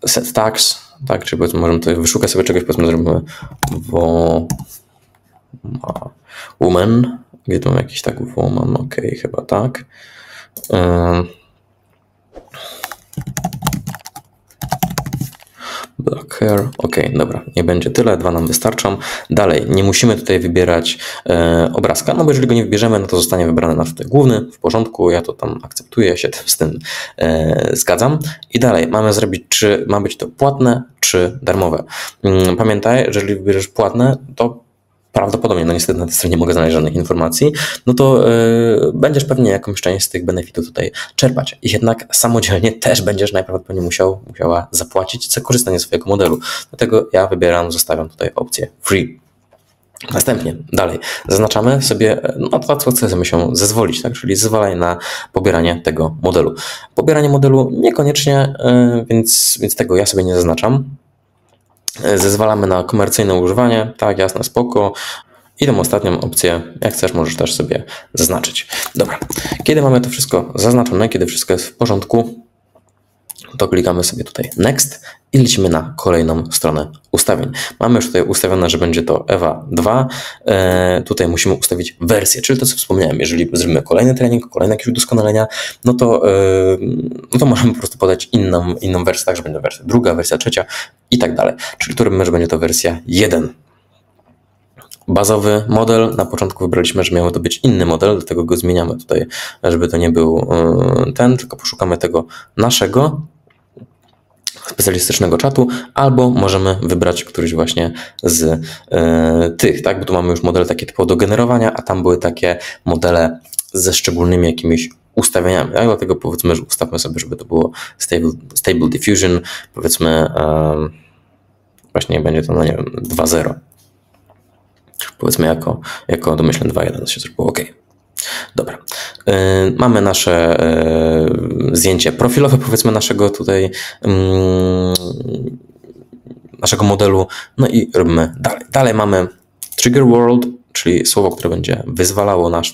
set tags, tak, czy powiedzmy możemy tutaj wyszukać sobie czegoś, powiedzmy zrobimy woman, gdzie tu mam jakiś tak woman, ok, chyba tak. Black hair, ok, dobra, nie będzie tyle, 2 nam wystarczą. Dalej, nie musimy tutaj wybierać obrazka, no bo jeżeli go nie wybierzemy, no to zostanie wybrany nasz tutaj główny, w porządku, ja to tam akceptuję, ja się z tym zgadzam. I dalej, mamy zrobić, czy ma być to płatne, czy darmowe. Pamiętaj, jeżeli wybierzesz płatne, to prawdopodobnie, no niestety na tej stronie nie mogę znaleźć żadnych informacji, no to będziesz pewnie jakąś część z tych benefitów tutaj czerpać. I jednak samodzielnie też będziesz najprawdopodobniej musiała zapłacić za korzystanie ze swojego modelu. Dlatego ja zostawiam tutaj opcję free. Następnie, dalej, zaznaczamy sobie, no to co chcemy się zezwolić, tak? Czyli zezwalaj na pobieranie tego modelu. Pobieranie modelu niekoniecznie, więc tego ja sobie nie zaznaczam. Zezwalamy na komercyjne używanie, tak, jasne, spoko. I tą ostatnią opcję, jak chcesz, możesz też sobie zaznaczyć. Dobra, kiedy mamy to wszystko zaznaczone, kiedy wszystko jest w porządku, to klikamy sobie tutaj Next i lecimy na kolejną stronę ustawień. Mamy już tutaj ustawione, że będzie to Ewa 2. Tutaj musimy ustawić wersję, czyli to, co wspomniałem. Jeżeli zrobimy kolejny trening, kolejne jakieś udoskonalenia, no to możemy po prostu podać inną wersję, tak, że będzie wersja druga, wersja trzecia i tak dalej. Czyli tu robimy, że będzie to wersja 1. Bazowy model, na początku wybraliśmy, że miał to być inny model, dlatego go zmieniamy tutaj, żeby to nie był ten, tylko poszukamy tego naszego specjalistycznego czatu, albo możemy wybrać któryś właśnie z tych, tak, bo tu mamy już modele takie typowo do generowania, a tam były takie modele ze szczególnymi jakimiś ustawieniami, tak? Dlatego powiedzmy, że ustawmy sobie, żeby to było Stable Diffusion, powiedzmy właśnie będzie to, no nie wiem, 2.0. Powiedzmy jako domyślne 2.1, to się zrobiło ok. Dobra, mamy nasze zdjęcie profilowe, powiedzmy naszego tutaj naszego modelu, no i robimy dalej. Dalej mamy trigger world, czyli słowo, które będzie wyzwalało nasze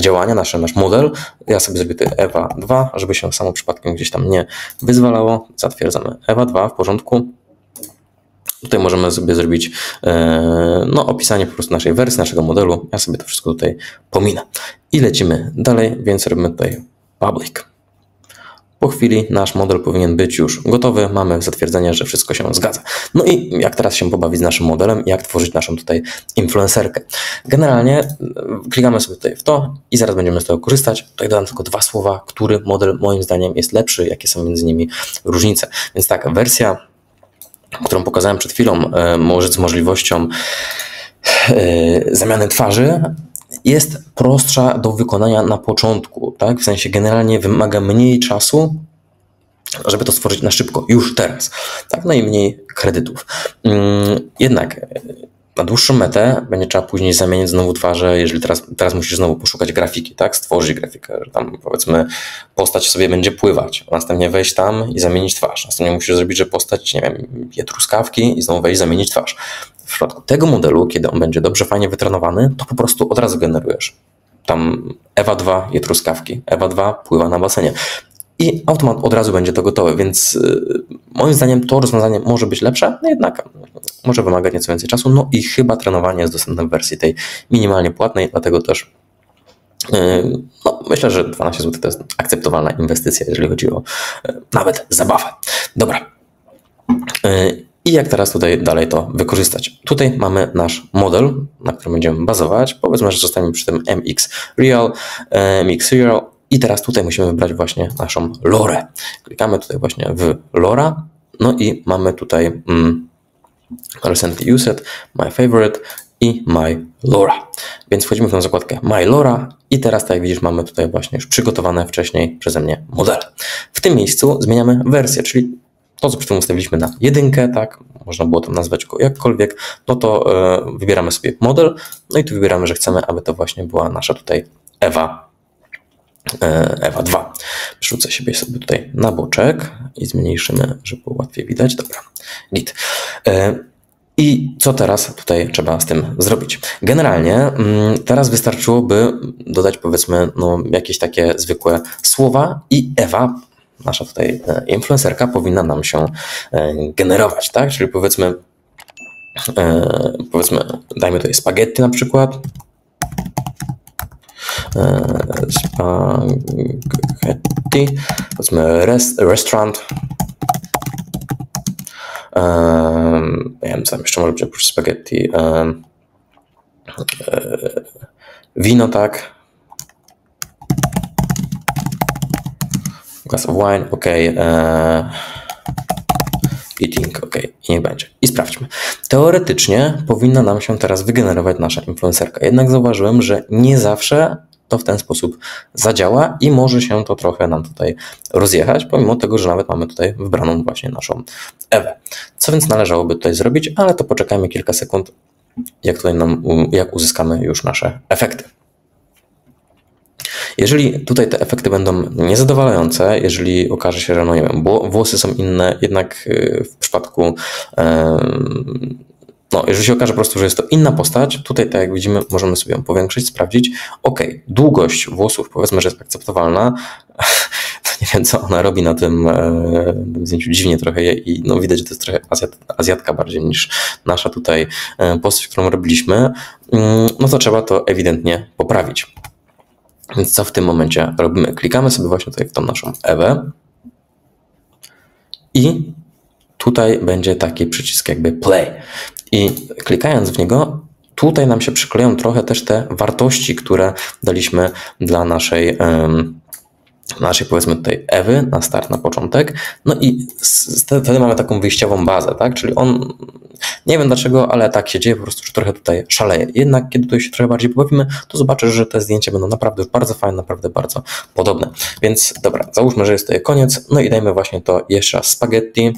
działania, nasz model. Ja sobie zrobię tutaj Ewa 2, żeby się samo przypadkiem gdzieś tam nie wyzwalało. Zatwierdzamy Ewa 2, w porządku. Tutaj możemy sobie zrobić opisanie po prostu naszej wersji, naszego modelu. Ja sobie to wszystko tutaj pominę. I lecimy dalej, więc robimy tutaj public. Po chwili nasz model powinien być już gotowy. Mamy zatwierdzenie, że wszystko się zgadza. No i jak teraz się pobawić z naszym modelem, jak tworzyć naszą tutaj influencerkę. Generalnie klikamy sobie tutaj w to i zaraz będziemy z tego korzystać. Tutaj dodam tylko 2 słowa, który model moim zdaniem jest lepszy, jakie są między nimi różnice. Więc tak, wersja, którą pokazałem przed chwilą, z możliwością zamiany twarzy, jest prostsza do wykonania na początku, tak? W sensie generalnie wymaga mniej czasu, żeby to stworzyć na szybko, już teraz, tak? No i mniej kredytów. Jednak na dłuższą metę będzie trzeba później zamienić znowu twarze, jeżeli teraz musisz znowu poszukać grafiki, tak? Stworzyć grafikę, że tam powiedzmy postać sobie będzie pływać, następnie wejść tam i zamienić twarz, następnie musisz zrobić, że postać, nie wiem, je truskawki i znowu wejść, zamienić twarz. W przypadku tego modelu, kiedy on będzie dobrze, fajnie wytrenowany, to po prostu od razu generujesz. Tam Ewa 2 je truskawki, Ewa 2 pływa na basenie. I automat od razu będzie to gotowe, więc moim zdaniem to rozwiązanie może być lepsze, no jednak może wymagać nieco więcej czasu, no i chyba trenowanie jest dostępne w wersji tej minimalnie płatnej, dlatego też myślę, że 12 zł to jest akceptowalna inwestycja, jeżeli chodzi o nawet zabawę. Dobra. I jak teraz tutaj dalej to wykorzystać? Tutaj mamy nasz model, na którym będziemy bazować. Powiedzmy, że zostaniemy przy tym MX Real. I teraz tutaj musimy wybrać właśnie naszą lorę. Klikamy tutaj właśnie w lora, no i mamy tutaj recently used, my favorite i my lora. Więc wchodzimy w tą zakładkę my lora i teraz, tak jak widzisz, mamy tutaj właśnie już przygotowane wcześniej przeze mnie modele. W tym miejscu zmieniamy wersję, czyli to, co przy tym ustawiliśmy na 1, tak, można było tam nazwać go jakkolwiek, no to wybieramy sobie model, no i tu wybieramy, że chcemy, aby to właśnie była nasza tutaj Ewa 2. Przerzucę sobie tutaj na boczek i zmniejszymy, żeby było łatwiej widać. Dobra, git. I co teraz tutaj trzeba z tym zrobić? Generalnie teraz wystarczyłoby dodać, powiedzmy, no, jakieś takie zwykłe słowa i Ewa, nasza tutaj influencerka, powinna nam się generować, tak? Czyli powiedzmy, dajmy tutaj spaghetti na przykład. Spaghetti, powiedzmy restaurant. Ja wiem, co tam jeszcze może być oprócz spaghetti. Wino, tak. Glass of wine, ok. Eating, ok. I niech będzie. I sprawdźmy. Teoretycznie powinna nam się teraz wygenerować nasza influencerka. Jednak zauważyłem, że nie zawsze to w ten sposób zadziała i może się to trochę nam tutaj rozjechać, pomimo tego, że nawet mamy tutaj wybraną właśnie naszą Ewę. Co więc należałoby tutaj zrobić, ale to poczekajmy kilka sekund, jak uzyskamy już nasze efekty. Jeżeli tutaj te efekty będą niezadowalające, jeżeli okaże się, że no nie wiem, włosy są inne, jednak w przypadku no, jeżeli się okaże po prostu, że jest to inna postać, tutaj tak jak widzimy, możemy sobie ją powiększyć, sprawdzić. Ok, długość włosów powiedzmy, że jest akceptowalna. Nie wiem, co ona robi na tym zdjęciu, dziwnie trochę i no, widać, że to jest trochę azjatka bardziej niż nasza tutaj postać, którą robiliśmy. No to trzeba to ewidentnie poprawić. Więc co w tym momencie robimy? Klikamy sobie właśnie tutaj w tą naszą Ewę i tutaj będzie taki przycisk jakby play. I klikając w niego, tutaj nam się przykleją trochę też te wartości, które daliśmy dla naszej powiedzmy tutaj Ewy na start, na początek. No i wtedy mamy taką wyjściową bazę, tak? Czyli on, nie wiem dlaczego, ale tak się dzieje, po prostu, że trochę tutaj szaleje. Jednak kiedy tutaj się trochę bardziej pobawimy, to zobaczysz, że te zdjęcia będą naprawdę już bardzo fajne, naprawdę bardzo podobne. Więc dobra, załóżmy, że jest tutaj koniec, no i dajmy właśnie to jeszcze raz spaghetti.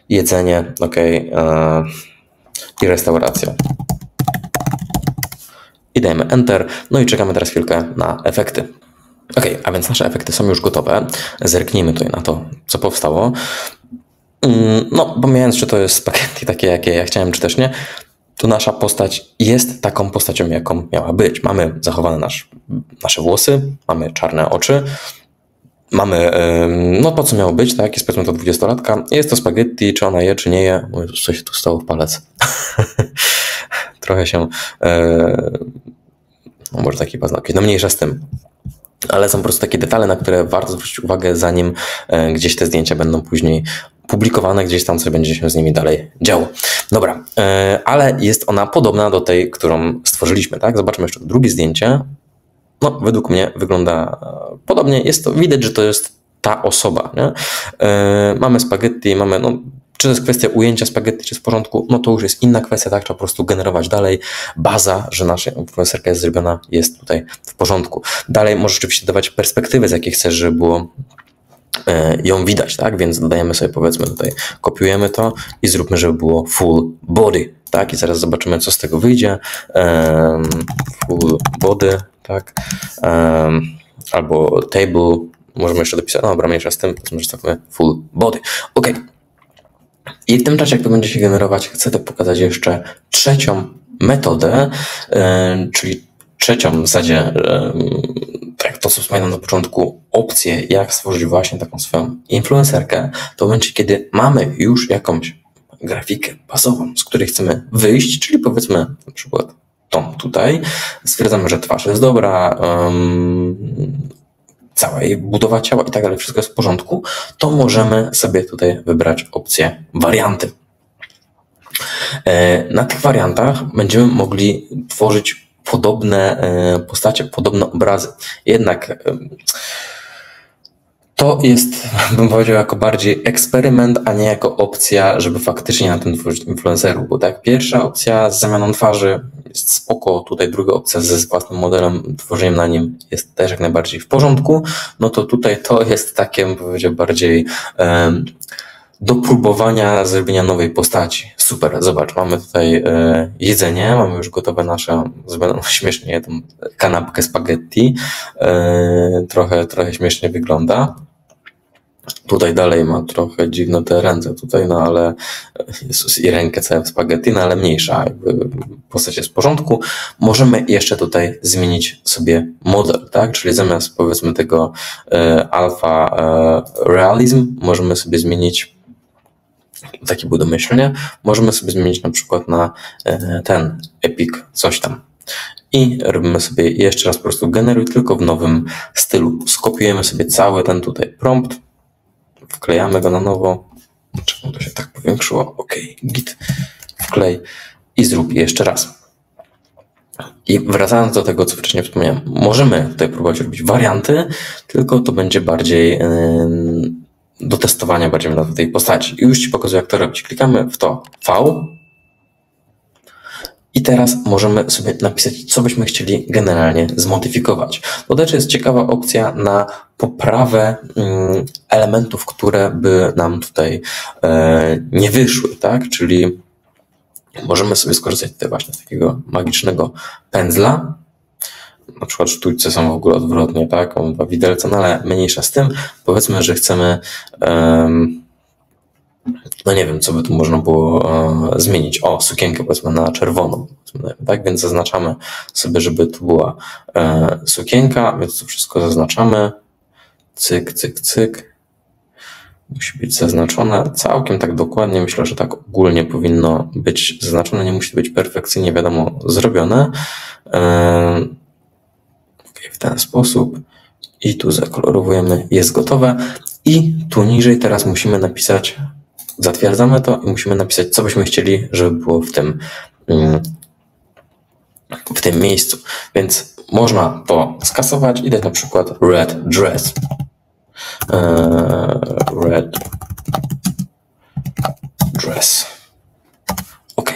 Jedzenie, ok, i restauracja. I dajemy Enter, no i czekamy teraz chwilkę na efekty. Ok, a więc nasze efekty są już gotowe. Zerknijmy tutaj na to, co powstało. No, pomijając, czy to jest spaghetti takie, jakie ja chciałem, czy też nie, to nasza postać jest taką postacią, jaką miała być. Mamy zachowane nasze włosy, mamy czarne oczy, mamy, no po co miało być, tak? Jest powiedzmy to 20-latka. Jest to spaghetti, czy ona je, czy nie je. O Jezus, coś tu stało w palec. Trochę się, no może taki paznokieć, no mniejsza z tym. Ale są po prostu takie detale, na które warto zwrócić uwagę, zanim gdzieś te zdjęcia będą później publikowane, gdzieś tam coś będzie się z nimi dalej działo. Dobra, ale jest ona podobna do tej, którą stworzyliśmy, tak? Zobaczmy jeszcze drugie zdjęcie. No, według mnie wygląda podobnie. Jest to, widać, że to jest ta osoba, nie? Mamy spaghetti, mamy, no, czy to jest kwestia ujęcia spaghetti, czy jest w porządku, no to już jest inna kwestia, tak? Trzeba po prostu generować dalej. Baza, że nasza influencerka jest zrobiona, jest tutaj w porządku. Dalej możesz oczywiście dawać perspektywę, z jakiej chcesz, żeby było ją widać, tak? Więc dodajemy sobie, powiedzmy tutaj, kopiujemy to i zróbmy, żeby było full body, tak? I zaraz zobaczymy, co z tego wyjdzie. Full body, tak? Albo table, możemy jeszcze dopisać, no dobra, mniejsza z tym, powiedzmy, że tak full body. Ok. I w tym czasie, jak to będzie się generować, chcę to pokazać jeszcze trzecią metodę, czyli trzecią w zasadzie, tak to co wspominałem na początku, opcję, jak stworzyć właśnie taką swoją influencerkę, to będzie, kiedy mamy już jakąś grafikę bazową, z której chcemy wyjść, czyli powiedzmy na przykład tą tutaj, stwierdzamy, że twarz jest dobra, cała jej budowa ciała i tak dalej, wszystko jest w porządku, to możemy sobie tutaj wybrać opcję warianty. Na tych wariantach będziemy mogli tworzyć podobne postacie, podobne obrazy. Jednak to jest, bym powiedział, jako bardziej eksperyment, a nie jako opcja, żeby faktycznie na tym tworzyć influencerów, bo tak, pierwsza opcja z zamianą twarzy jest spoko, tutaj druga opcja ze własnym modelem, tworzeniem na nim jest też jak najbardziej w porządku, no to tutaj to jest takie, bym powiedział, bardziej do próbowania zrobienia nowej postaci. Super, zobacz, mamy tutaj jedzenie, mamy już gotowe nasze, śmiesznie, tą kanapkę spaghetti, trochę śmiesznie wygląda. Tutaj dalej ma trochę dziwne te ręce tutaj, no ale Jezus, i rękę całe w spaghetti, no ale mniejsza, jakby postać jest w porządku. Możemy jeszcze tutaj zmienić sobie model, tak? Czyli zamiast powiedzmy tego alpha realism, możemy sobie zmienić, taki był domyślnie, nie? Możemy sobie zmienić na przykład na ten epic coś tam. I robimy sobie jeszcze raz po prostu generuj, tylko w nowym stylu. Skopiujemy sobie cały ten tutaj prompt, wklejamy go na nowo. Czemu to się tak powiększyło? OK, git, wklej i zrób jeszcze raz. I wracając do tego, co wcześniej wspomniałem, możemy tutaj próbować robić warianty, tylko to będzie bardziej do testowania bardziej na tej postaci. I już Ci pokazuję, jak to robić. Klikamy w to V i teraz możemy sobie napisać, co byśmy chcieli generalnie zmodyfikować. To też jest ciekawa opcja na poprawę elementów, które by nam tutaj nie wyszły, tak? Czyli możemy sobie skorzystać tutaj właśnie z takiego magicznego pędzla. Na przykład sztućce są w ogóle odwrotnie, tak? Mam dwa widelce, no ale mniejsza z tym. Powiedzmy, że chcemy, no nie wiem, co by tu można było zmienić. O, sukienkę powiedzmy na czerwoną, tak? Więc zaznaczamy sobie, żeby tu była sukienka, więc to wszystko zaznaczamy. Cyk, cyk, cyk. Musi być zaznaczone całkiem tak dokładnie. Myślę, że tak ogólnie powinno być zaznaczone. Nie musi być perfekcyjnie, wiadomo, zrobione. W ten sposób i tu zakolorowujemy, jest gotowe i tu niżej teraz musimy napisać, zatwierdzamy to i musimy napisać, co byśmy chcieli, żeby było w tym miejscu, więc można to skasować i dać na przykład red dress. Red dress. OK.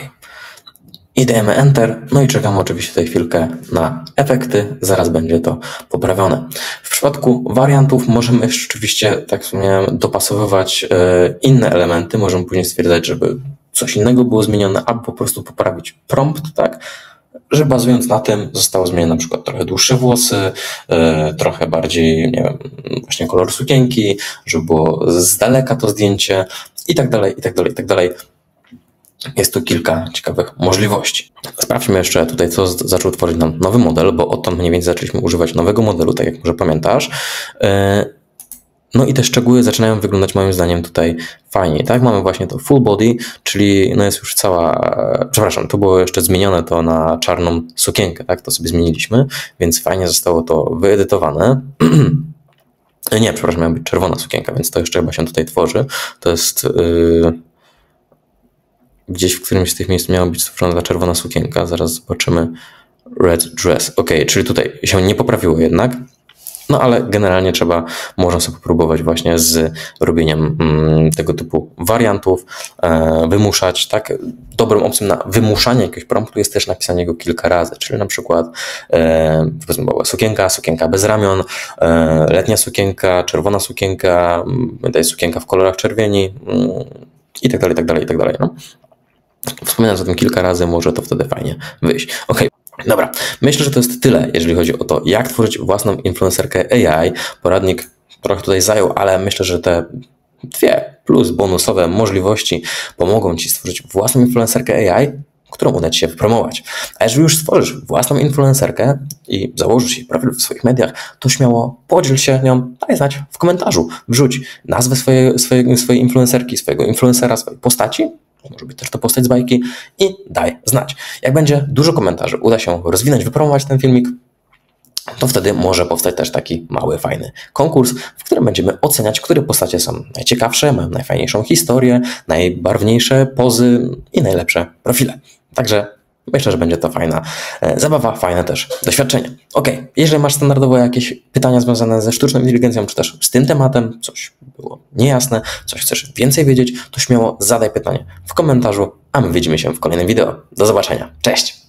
I dajemy Enter, no i czekamy oczywiście tutaj chwilkę na efekty, zaraz będzie to poprawione. W przypadku wariantów możemy jeszcze oczywiście, tak wspomniałem, dopasowywać inne elementy, możemy później stwierdzać, żeby coś innego było zmienione, albo po prostu poprawić prompt, tak, że bazując na tym zostało zmienione na przykład trochę dłuższe włosy, trochę bardziej, nie wiem, właśnie kolor sukienki, żeby było z daleka to zdjęcie i tak dalej, i tak dalej, i tak dalej. Jest tu kilka ciekawych możliwości. Sprawdźmy jeszcze tutaj, co zaczął tworzyć nam nowy model, bo odtąd mniej więcej zaczęliśmy używać nowego modelu, tak jak może pamiętasz. No i te szczegóły zaczynają wyglądać moim zdaniem tutaj fajnie, tak? Mamy właśnie to full body, czyli no jest już cała, przepraszam, to było jeszcze zmienione to na czarną sukienkę, tak? To sobie zmieniliśmy, więc fajnie zostało to wyedytowane. Nie, przepraszam, miała być czerwona sukienka, więc to jeszcze chyba się tutaj tworzy. To jest gdzieś w którymś z tych miejsc miała być stworzona ta czerwona sukienka. Zaraz zobaczymy. Red dress. OK, czyli tutaj się nie poprawiło jednak. No ale generalnie można sobie popróbować właśnie z robieniem tego typu wariantów, wymuszać, tak? Dobrą opcją na wymuszanie jakiegoś promptu jest też napisanie go kilka razy, czyli na przykład powiedzmy była sukienka bez ramion, letnia sukienka, czerwona sukienka, tutaj sukienka w kolorach czerwieni i tak dalej, i tak dalej, i tak dalej. No. Wspominając o tym kilka razy, może to wtedy fajnie wyjść. OK. Dobra, myślę, że to jest tyle, jeżeli chodzi o to, jak tworzyć własną influencerkę AI. Poradnik trochę tutaj zajął, ale myślę, że te dwie plus bonusowe możliwości pomogą Ci stworzyć własną influencerkę AI, którą uda Ci się wypromować. A jeżeli już stworzysz własną influencerkę i założysz jej profil w swoich mediach, to śmiało podziel się nią, daj znać w komentarzu, wrzuć nazwę swojej influencerki, swojego influencera, swojej postaci, może być też to postać z bajki i daj znać. Jak będzie dużo komentarzy, uda się rozwinąć, wypromować ten filmik, to wtedy może powstać też taki mały, fajny konkurs, w którym będziemy oceniać, które postacie są najciekawsze, mają najfajniejszą historię, najbarwniejsze pozy i najlepsze profile. Także myślę, że będzie to fajna zabawa, fajne też doświadczenie. OK, jeżeli masz standardowo jakieś pytania związane ze sztuczną inteligencją, czy też z tym tematem, coś było niejasne, coś chcesz więcej wiedzieć, to śmiało zadaj pytanie w komentarzu, a my widzimy się w kolejnym wideo. Do zobaczenia. Cześć!